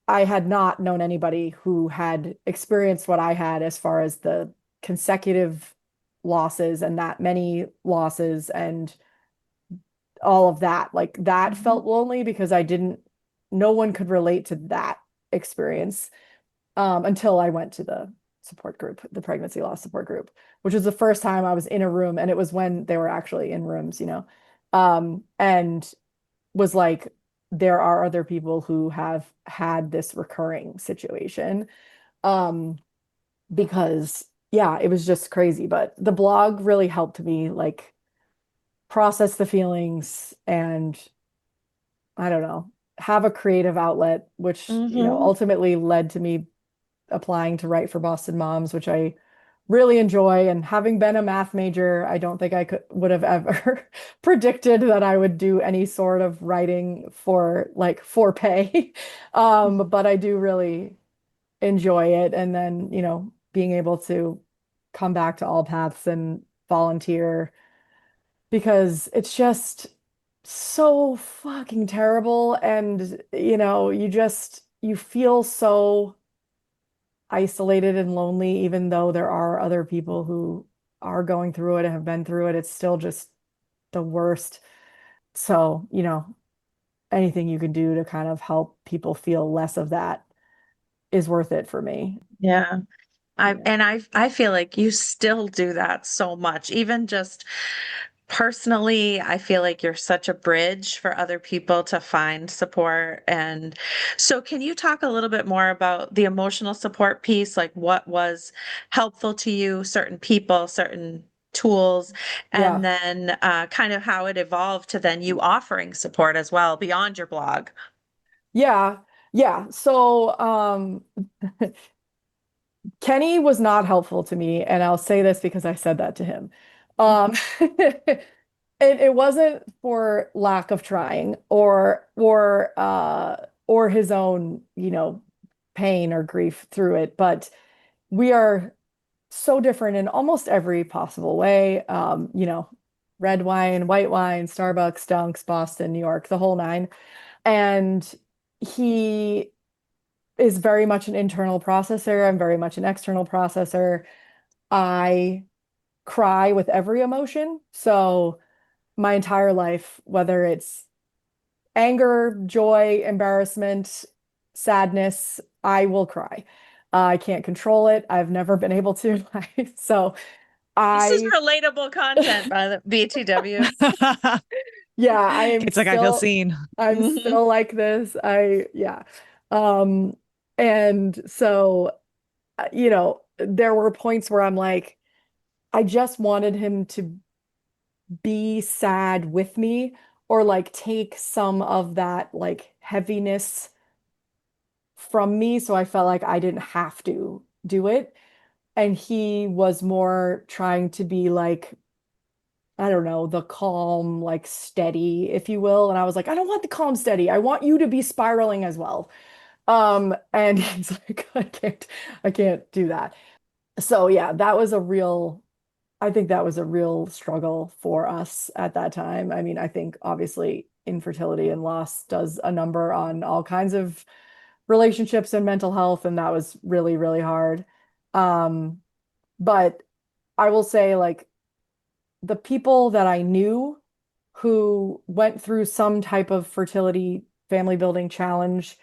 Speaker 3: I had not known anybody who had experienced what I had as far as the consecutive losses and that many losses and all of that. Like that
Speaker 2: Mhm.
Speaker 3: felt lonely because no one could relate to that experience until I went to the support group, the pregnancy loss support group, which was the first time I was in a room, and it was when they were actually in rooms, and was like, there are other people who have had this recurring situation. Um, because yeah, it was just crazy. But the blog really helped me like process the feelings and I don't know, have a creative outlet, which,
Speaker 2: Mhm.
Speaker 3: ultimately led to me applying to write for Boston Moms, which I really enjoy. And having been a math major, I don't think I would have ever predicted that I would do any sort of writing for pay. But I do really enjoy it. And then, being able to come back to AllPaths and volunteer because it's just so fucking terrible. And, you feel so isolated and lonely, even though there are other people who are going through it and have been through it. It's still just the worst. So, anything you can do to kind of help people feel less of that is worth it for me.
Speaker 2: Yeah.
Speaker 3: Yeah.
Speaker 2: I feel like you still do that so much. Even just personally, I feel like you're such a bridge for other people to find support. And so can you talk a little bit more about the emotional support piece? Like what was helpful to you, certain people, certain tools, and
Speaker 3: Yeah.
Speaker 2: then kind of how it evolved to then you offering support as well beyond your blog.
Speaker 3: Yeah. Yeah. So, Kenny was not helpful to me, and I'll say this because I said that to him. It wasn't for lack of trying or his own, pain or grief through it, but we are so different in almost every possible way. Red wine, white wine, Starbucks, Dunks, Boston, New York, the whole nine. And he is very much an internal processor. I'm very much an external processor. I cry with every emotion. So my entire life, whether it's anger, joy, embarrassment, sadness, I will cry. I can't control it. I've never been able to. So
Speaker 2: This is
Speaker 3: I,
Speaker 2: relatable content by the BTW.
Speaker 3: yeah, I am
Speaker 1: It's like I feel
Speaker 3: still,
Speaker 1: seen.
Speaker 3: I'm
Speaker 2: Mhm.
Speaker 3: still like this. Yeah. Um, and so, there were points where I'm like, I just wanted him to be sad with me or like take some of that like heaviness from me. So I felt like I didn't have to do it. And he was more trying to be like, I don't know, the calm, like steady, if you will. And I was like, I don't want the calm steady. I want you to be spiraling as well. And he's like, I can't do that. So yeah, I think that was a real struggle for us at that time. I mean, I think obviously infertility and loss does a number on all kinds of relationships and mental health, and that was really, really hard. Um, but I will say, like, the people that I knew who went through some type of fertility family building challenge,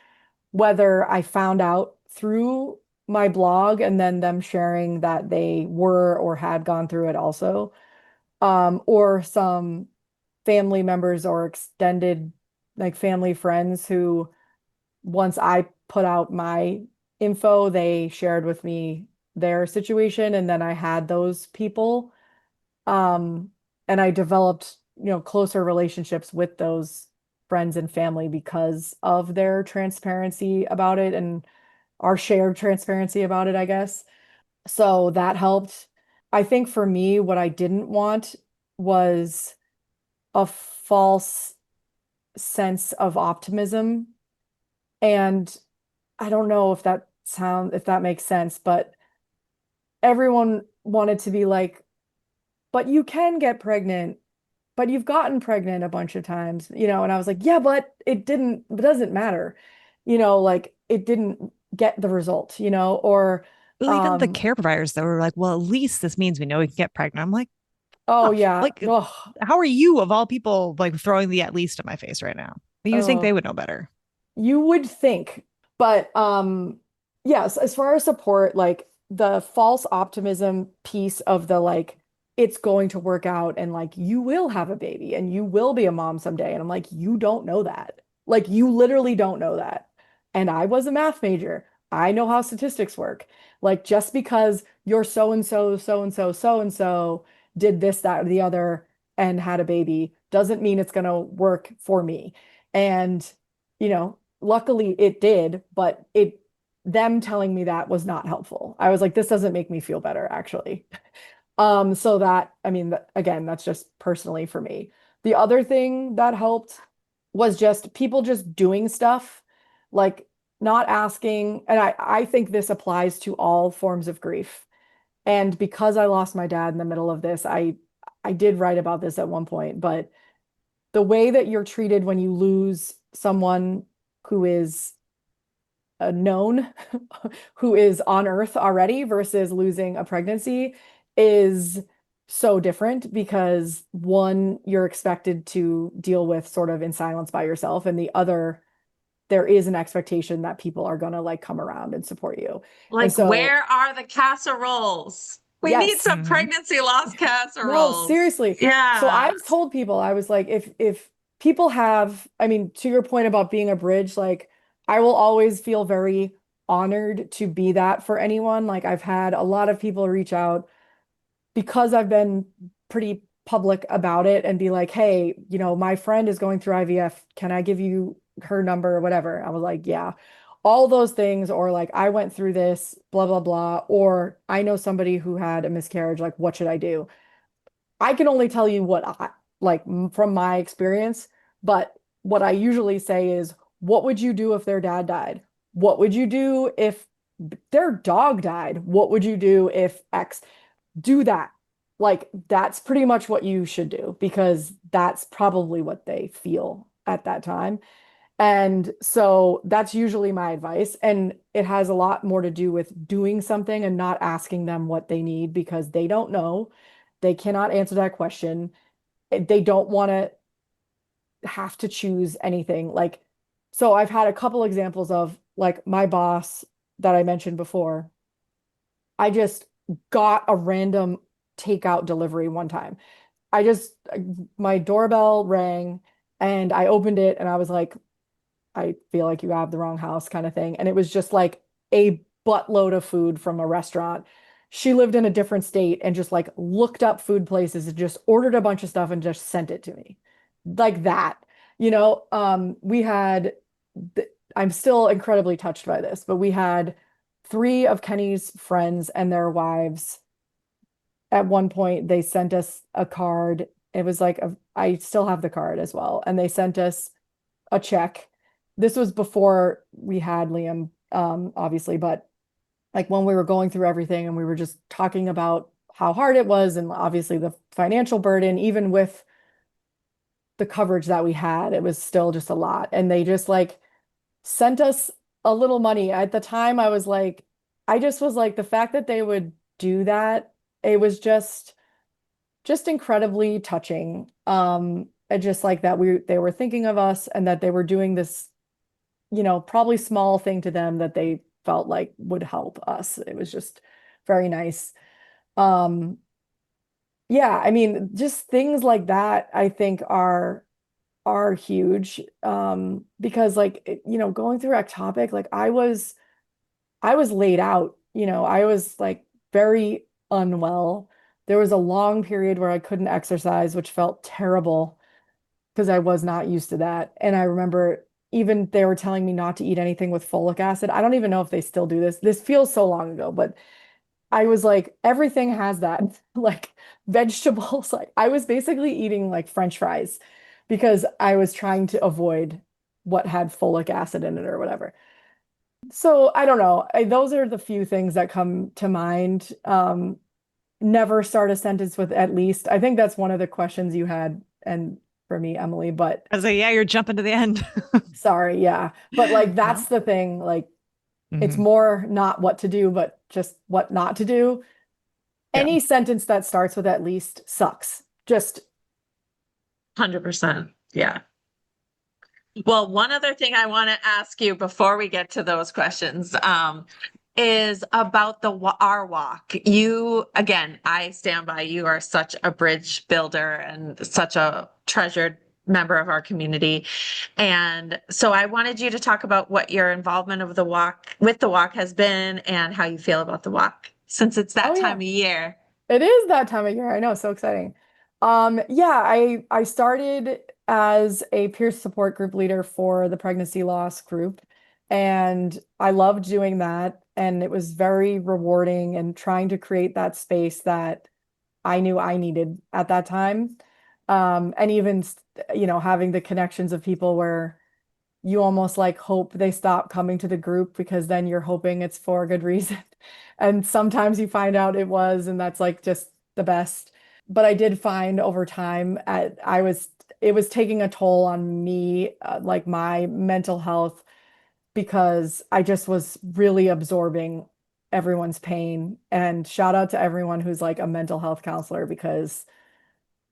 Speaker 3: whether I found out through my blog and then them sharing that they were or had gone through it also, or some family members or extended like family friends who once I put out my info, they shared with me their situation and then I had those people. Um, and I developed, closer relationships with those friends and family because of their transparency about it and our shared transparency about it, I guess. So that helped. I think for me, what I didn't want was a false sense of optimism. And I don't know if that makes sense, but everyone wanted to be like, but you can get pregnant, but you've gotten pregnant a bunch of times, and I was like, yeah, but it doesn't matter, like it didn't get the result, or
Speaker 1: Well, even the
Speaker 3: um
Speaker 1: care providers that were like, well, at least this means we know we can get pregnant. I'm like,
Speaker 3: Oh yeah.
Speaker 1: Like,
Speaker 3: Oh,
Speaker 1: how are you of all people like throwing the at least in my face right now? You think they
Speaker 3: oh.
Speaker 1: would know better?
Speaker 3: You would think, but yes, as far as support, like the false optimism piece of the like it's going to work out and like you will have a baby and you will be a mom someday. And I'm like, you don't know that. Like you literally don't know that. And I was a math major. I know how statistics work. Like just because you're so and so, so and so, so and so did this, that, or the other and had a baby doesn't mean it's gonna work for me. And luckily it did, but them telling me that was not helpful. I was like, this doesn't make me feel better, actually. So that, I mean, again, that's just personally for me. The other thing that helped was just people just doing stuff, like not asking, and I think this applies to all forms of grief. And because I lost my dad in the middle of this, I did write about this at one point, but the way that you're treated when you lose someone who is a known, who is on Earth already versus losing a pregnancy is so different because one, you're expected to deal with sort of in silence by yourself, and the other, there is an expectation that people are gonna like come around and support you. And
Speaker 2: Like,
Speaker 3: so,
Speaker 2: where are the casseroles? We need
Speaker 3: yes,
Speaker 2: some
Speaker 1: Mm-hmm.
Speaker 2: pregnancy loss
Speaker 3: no,
Speaker 2: casseroles.
Speaker 3: seriously. So
Speaker 2: Yeah.
Speaker 3: I've told people, I was like, if people have, I mean, to your point about being a bridge, like I will always feel very honored to be that for anyone. Like I've had a lot of people reach out because I've been pretty public about it and be like, hey, my friend is going through IVF. Can I give you her number or whatever? I was like, yeah. All those things, or like, I went through this, blah, blah, blah. Or I know somebody who had a miscarriage. Like, what should I do? I can only tell you what I like from my experience, but what I usually say is, what would you do if their dad died? What would you do if their dog died? What would you do if X? Do that. Like, that's pretty much what you should do because that's probably what they feel at that time. And so that's usually my advice. And it has a lot more to do with doing something and not asking them what they need because they don't know. They cannot answer that question. They don't want to have to choose anything. Like, so I've had a couple examples of like my boss that I mentioned before. I just got a random takeout delivery one time. I just, my doorbell rang and I opened it and I was like, I feel like you have the wrong house kind of thing. And it was just like a buttload of food from a restaurant. She lived in a different state and just like looked up food places and just ordered a bunch of stuff and just sent it to me. Like that. We had, I'm still incredibly touched by this, but we had three of Kenny's friends and their wives. At one point, they sent us a card. It was like, I still have the card as well. And they sent us a check. This was before we had Liam, obviously, but like when we were going through everything and we were just talking about how hard it was and obviously the financial burden, even with the coverage that we had, it was still just a lot. And they just like sent us a little money. At the time, I was like, I just was like, the fact that they would do that, it was just incredibly touching. And just like that they were thinking of us and that they were doing this, probably small thing to them that they felt like would help us. It was just very nice. Um, yeah, I mean, just things like that I think are huge. Because like going through ectopic, like I was laid out, I was like very unwell. There was a long period where I couldn't exercise, which felt terrible because I was not used to that. And I remember even they were telling me not to eat anything with folic acid. I don't even know if they still do this. This feels so long ago, but I was like, everything has that, like vegetables. Like I was basically eating like French fries because I was trying to avoid what had folic acid in it or whatever. So I don't know. Those are the few things that come to mind. Never start a sentence with at least. I think that's one of the questions you had, and for me, Emily, but
Speaker 1: I was like, yeah, you're jumping to the end.
Speaker 3: sorry, yeah. But like that's
Speaker 1: No.
Speaker 3: the thing. Like it's
Speaker 1: Hmm.
Speaker 3: more not what to do, but just what not to do.
Speaker 1: Yeah.
Speaker 3: any sentence that starts with at least sucks. Just
Speaker 2: 100%. Yeah. Well, one other thing I want to ask you before we get to those questions, is about our walk. You, again, I stand by, you are such a bridge builder and such a treasured member of our community. And so I wanted you to talk about what your involvement of the walk with the walk has been and how you feel about the walk since it's
Speaker 3: oh
Speaker 2: that
Speaker 3: yeah.
Speaker 2: time of year.
Speaker 3: It is that time of year. I know, so exciting. Yeah, I started as a peer support group leader for the pregnancy loss group, and I loved doing that. And it was very rewarding and trying to create that space that I knew I needed at that time. And even, having the connections of people where you almost like hope they stop coming to the group because then you're hoping it's for a good reason. And sometimes you find out it was, and that's like just the best. But I did find over time it was taking a toll on me, like my mental health, because I just was really absorbing everyone's pain. And shout out to everyone who's like a mental health counselor because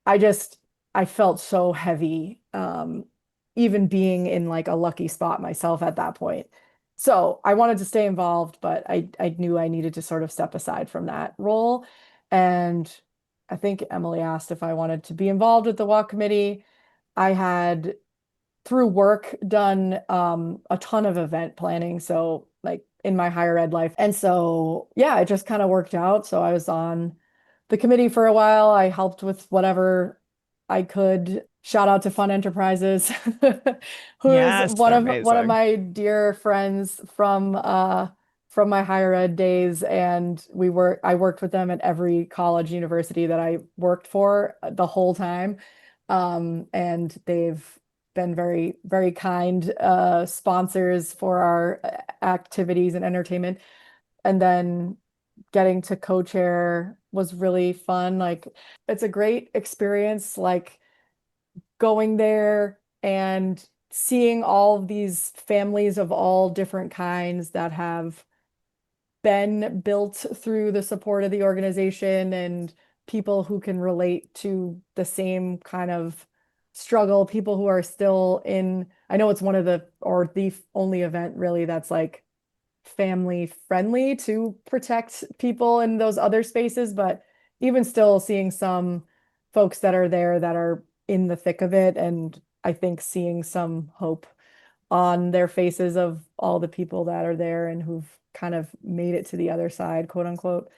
Speaker 3: I just I felt so heavy, even being in like a lucky spot myself at that point. So I wanted to stay involved, but I knew I needed to sort of step aside from that role. And I think Emily asked if I wanted to be involved with the walk committee. I had through work done a ton of event planning, so like in my higher ed life. And so yeah, it just kind of worked out. So I was on the committee for a while. I helped with whatever I could. Shout out to Fun Enterprises, who's
Speaker 1: Yes,
Speaker 3: one
Speaker 1: they're
Speaker 3: of
Speaker 1: amazing.
Speaker 3: my dear friends from my higher ed days. And I worked with them at every college university that I worked for the whole time. And they've been very, very kind sponsors for our activities and entertainment. And then getting to co-chair was really fun. Like it's a great experience, like going there and seeing all of these families of all different kinds that have been built through the support of the organization and people who can relate to the same kind of struggle, people who are still in, I know it's one of the only event really that's like family friendly to protect people in those other spaces, but even still seeing some folks that are there that are in the thick of it, and I think seeing some hope on their faces of all the people that are there and who've kind of made it to the other side, quote unquote.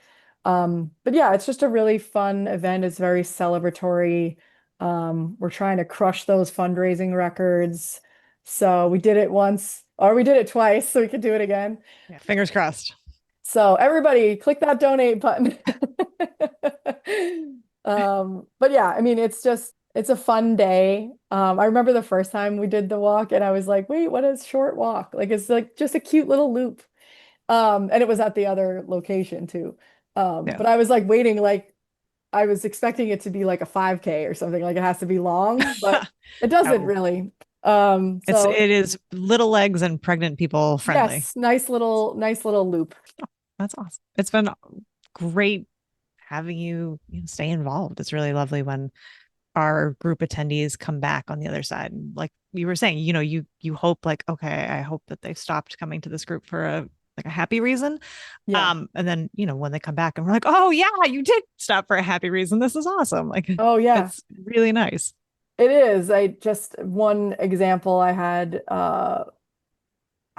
Speaker 3: But yeah, it's just a really fun event. It's very celebratory. We're trying to crush those fundraising records. So we did it once, or we did it twice, so we could do it again.
Speaker 1: Yeah, fingers crossed.
Speaker 3: So everybody click that donate button. But yeah, I mean, it's a fun day. I remember the first time we did the walk and I was like, wait, what is short walk? Like it's like just a cute little loop. And it was at the other location too.
Speaker 1: Yeah.
Speaker 3: But I was like waiting, like I was expecting it to be like a 5K or something, like it has to be long, but it doesn't
Speaker 1: Oh,
Speaker 3: really. So
Speaker 1: it is little legs and pregnant people friendly.
Speaker 3: yes, nice little loop.
Speaker 1: That's awesome. It's been great having you stay involved. It's really lovely when our group attendees come back on the other side. And like you were saying, you hope like, okay, I hope that they stopped coming to this group for a happy reason.
Speaker 3: Yeah.
Speaker 1: And then, when they come back and we're like, oh yeah, you did stop for a happy reason. This is awesome. Like
Speaker 3: Oh yeah.
Speaker 1: it's really nice.
Speaker 3: It is. I just one example I had, I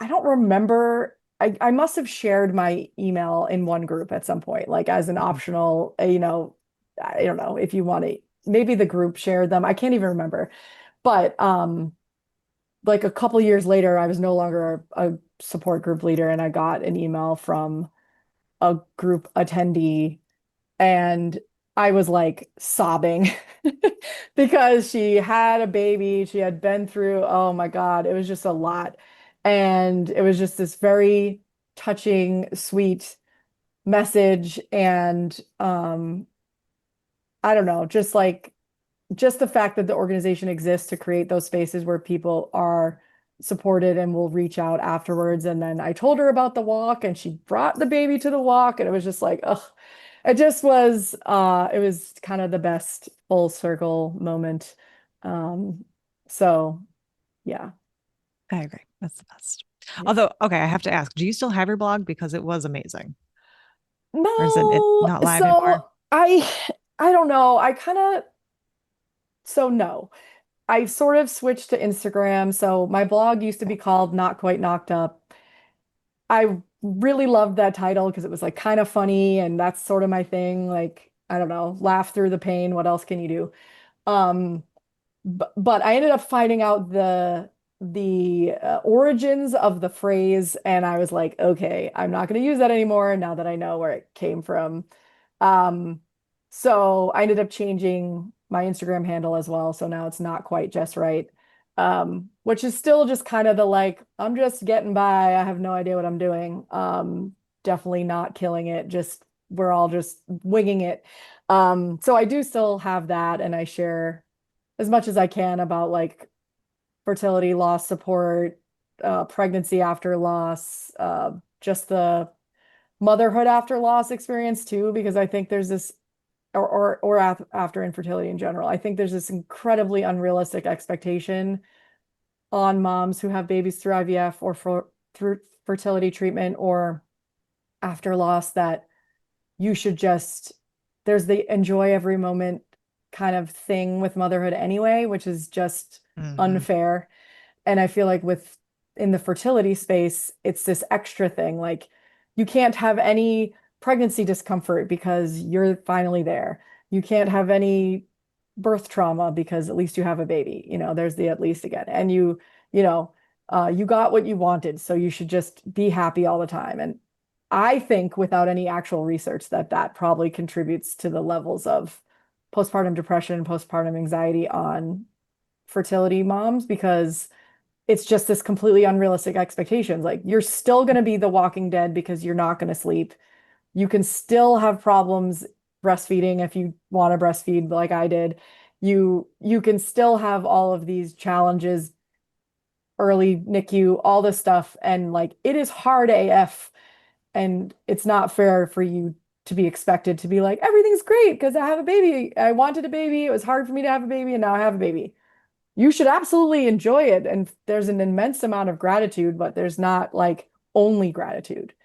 Speaker 3: don't remember. I must have shared my email in one group at some point, like as an
Speaker 1: Mhm.
Speaker 3: optional, I don't know if you want to, maybe the group shared them. I can't even remember. But like a couple years later, I was no longer a support group leader, and I got an email from a group attendee, and I was like sobbing because she had a baby. She had been through, oh my God, it was just a lot. And it was just this very touching, sweet message. And I don't know, just the fact that the organization exists to create those spaces where people are supported and will reach out afterwards. And then I told her about the walk and she brought the baby to the walk, and it was just like, ugh. It just was it was kind of the best full circle moment. Um, so yeah.
Speaker 1: I agree. That's the best.
Speaker 3: Yeah.
Speaker 1: Although, okay, I have to ask, do you still have your blog? Because it was amazing. Or is it
Speaker 3: No,
Speaker 1: not live
Speaker 3: so
Speaker 1: anymore?
Speaker 3: I don't know. I kind of so no. I sort of switched to Instagram. So my blog used to be called Not Quite Knocked Up. I really loved that title because it was like kind of funny and that's sort of my thing. Like, I don't know, laugh through the pain. What else can you do? Um, but I ended up finding out the origins of the phrase, and I was like, okay, I'm not going to use that anymore now that I know where it came from. Um, so I ended up changing my Instagram handle as well. So now it's not quite just right. Which is still just kind of the like, I'm just getting by. I have no idea what I'm doing. Definitely not killing it. Just we're all just winging it. So I do still have that, and I share as much as I can about like fertility loss support, pregnancy after loss, just the motherhood after loss experience too, because I think there's this, or after infertility in general. I think there's this incredibly unrealistic expectation on moms who have babies through IVF or through fertility treatment or after loss that you should just there's the enjoy every moment kind of thing with motherhood anyway, which is just
Speaker 1: Hmm.
Speaker 3: unfair. And I feel like with in the fertility space, it's this extra thing. Like you can't have any pregnancy discomfort because you're finally there. You can't have any birth trauma because at least you have a baby. There's the at least again. And you know, you got what you wanted, so you should just be happy all the time. And I think without any actual research that that probably contributes to the levels of postpartum depression, postpartum anxiety on fertility moms because it's just this completely unrealistic expectations. Like you're still going to be the walking dead because you're not going to sleep. You can still have problems breastfeeding if you want to breastfeed like I did. You can still have all of these challenges, early NICU, all this stuff, and like it is hard AF, and it's not fair for you to be expected to be like everything's great because I have a baby. I wanted a baby. It was hard for me to have a baby, and now I have a baby. You should absolutely enjoy it. And there's an immense amount of gratitude, but there's not like only gratitude.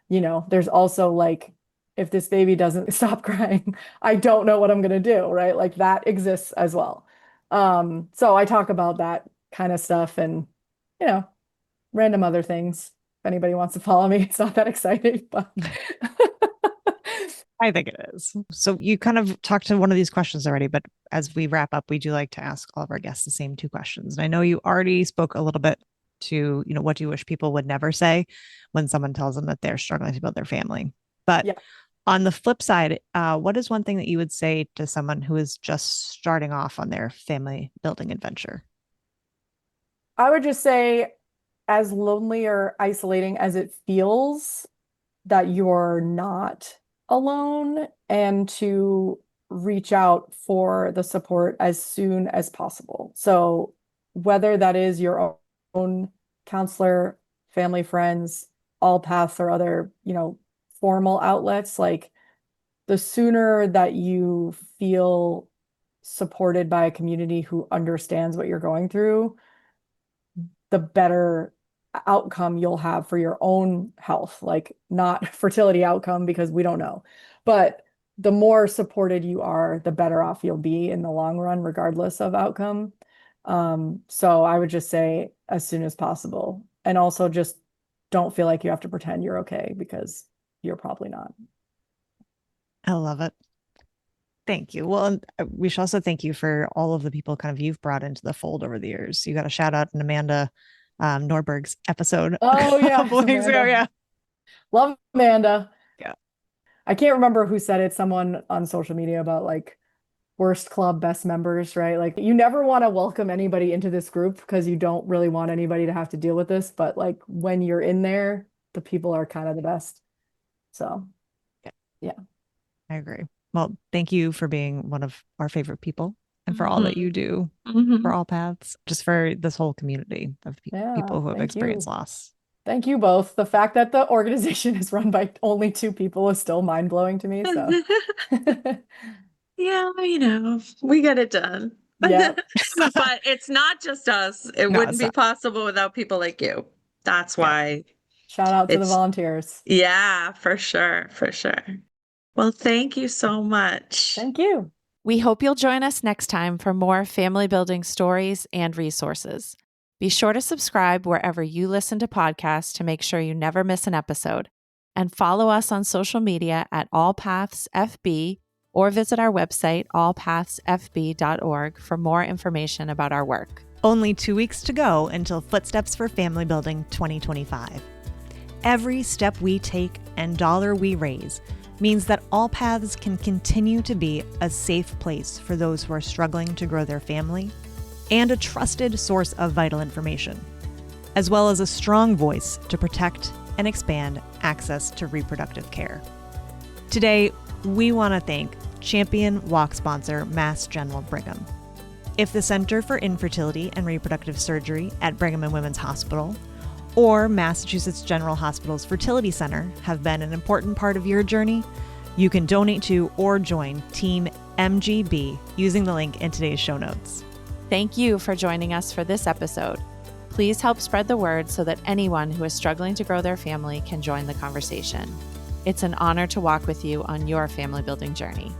Speaker 3: There's also like, if this baby doesn't stop crying, I don't know what I'm going to do, right? Like that exists as well. So I talk about that kind of stuff and, you know, random other things. If anybody wants to follow me, it's not that exciting, but
Speaker 1: I think it is. So you kind of talked to one of these questions already, but as we wrap up, we do like to ask all of our guests the same two questions. And I know you already spoke a little bit to, what do you wish people would never say when someone tells them that they're struggling to build their family? But
Speaker 3: yeah,
Speaker 1: on the flip side, what is one thing that you would say to someone who is just starting off on their family building adventure?
Speaker 3: I would just say, as lonely or isolating as it feels, that you're not alone and to reach out for the support as soon as possible. So, whether that is your own counselor, family, friends, AllPaths, or other, formal outlets, like the sooner that you feel supported by a community who understands what you're going through, the better outcome you'll have for your own health, like not fertility outcome because we don't know. But the more supported you are, the better off you'll be in the long run, regardless of outcome. So I would just say as soon as possible. And also just don't feel like you have to pretend you're okay because you're probably not.
Speaker 1: I love it. Thank you. Well, and we should also thank you for all of the people kind of you've brought into the fold over the years. You got a shout out in Amanda Norberg's episode
Speaker 3: Oh
Speaker 1: a couple
Speaker 3: yes,
Speaker 1: of weeks ago.
Speaker 3: Amanda.
Speaker 1: Yeah.
Speaker 3: Love Amanda.
Speaker 1: Yeah.
Speaker 3: I can't remember who said it, someone on social media about like worst club, best members, right? Like you never want to welcome anybody into this group because you don't really want anybody to have to deal with this. But like when you're in there, the people are kind of the best. So
Speaker 1: Yeah,
Speaker 3: yeah.
Speaker 1: I agree. Well, thank you for being one of our favorite people and for all that
Speaker 2: Hmm.
Speaker 1: you do for
Speaker 2: Hmm.
Speaker 1: all paths, just for this whole community of
Speaker 3: Yeah.
Speaker 1: people who have
Speaker 3: Thank
Speaker 1: experienced
Speaker 3: you.
Speaker 1: loss.
Speaker 3: Thank you both. The fact that the organization is run by only 2 people is still mind-blowing to me. So
Speaker 2: Yeah, we get it done.
Speaker 3: yeah.
Speaker 2: But it's not just us. It
Speaker 1: No,
Speaker 2: wouldn't
Speaker 1: it's
Speaker 2: be
Speaker 1: not.
Speaker 2: possible without people like you. That's
Speaker 1: Yeah.
Speaker 2: why
Speaker 3: Shout out to the
Speaker 2: it's,
Speaker 3: volunteers.
Speaker 2: yeah, for sure, for sure. Well, thank you so much.
Speaker 3: Thank you.
Speaker 4: We hope you'll join us next time for more family building stories and resources. Be sure to subscribe wherever you listen to podcasts to make sure you never miss an episode. And follow us on social media at AllPathsFB or visit our website, allpathsfb.org, for more information about our work.
Speaker 1: Only 2 weeks to go until Footsteps for Family Building 2025. Every step we take and dollar we raise means that AllPaths can continue to be a safe place for those who are struggling to grow their family and a trusted source of vital information, as well as a strong voice to protect and expand access to reproductive care. Today, we want to thank champion walk sponsor Mass General Brigham. If the Center for Infertility and Reproductive Surgery at Brigham and Women's Hospital or Massachusetts General Hospital's Fertility Center have been an important part of your journey, you can donate to or join Team MGB using the link in today's show notes.
Speaker 4: Thank you for joining us for this episode. Please help spread the word so that anyone who is struggling to grow their family can join the conversation. It's an honor to walk with you on your family building journey.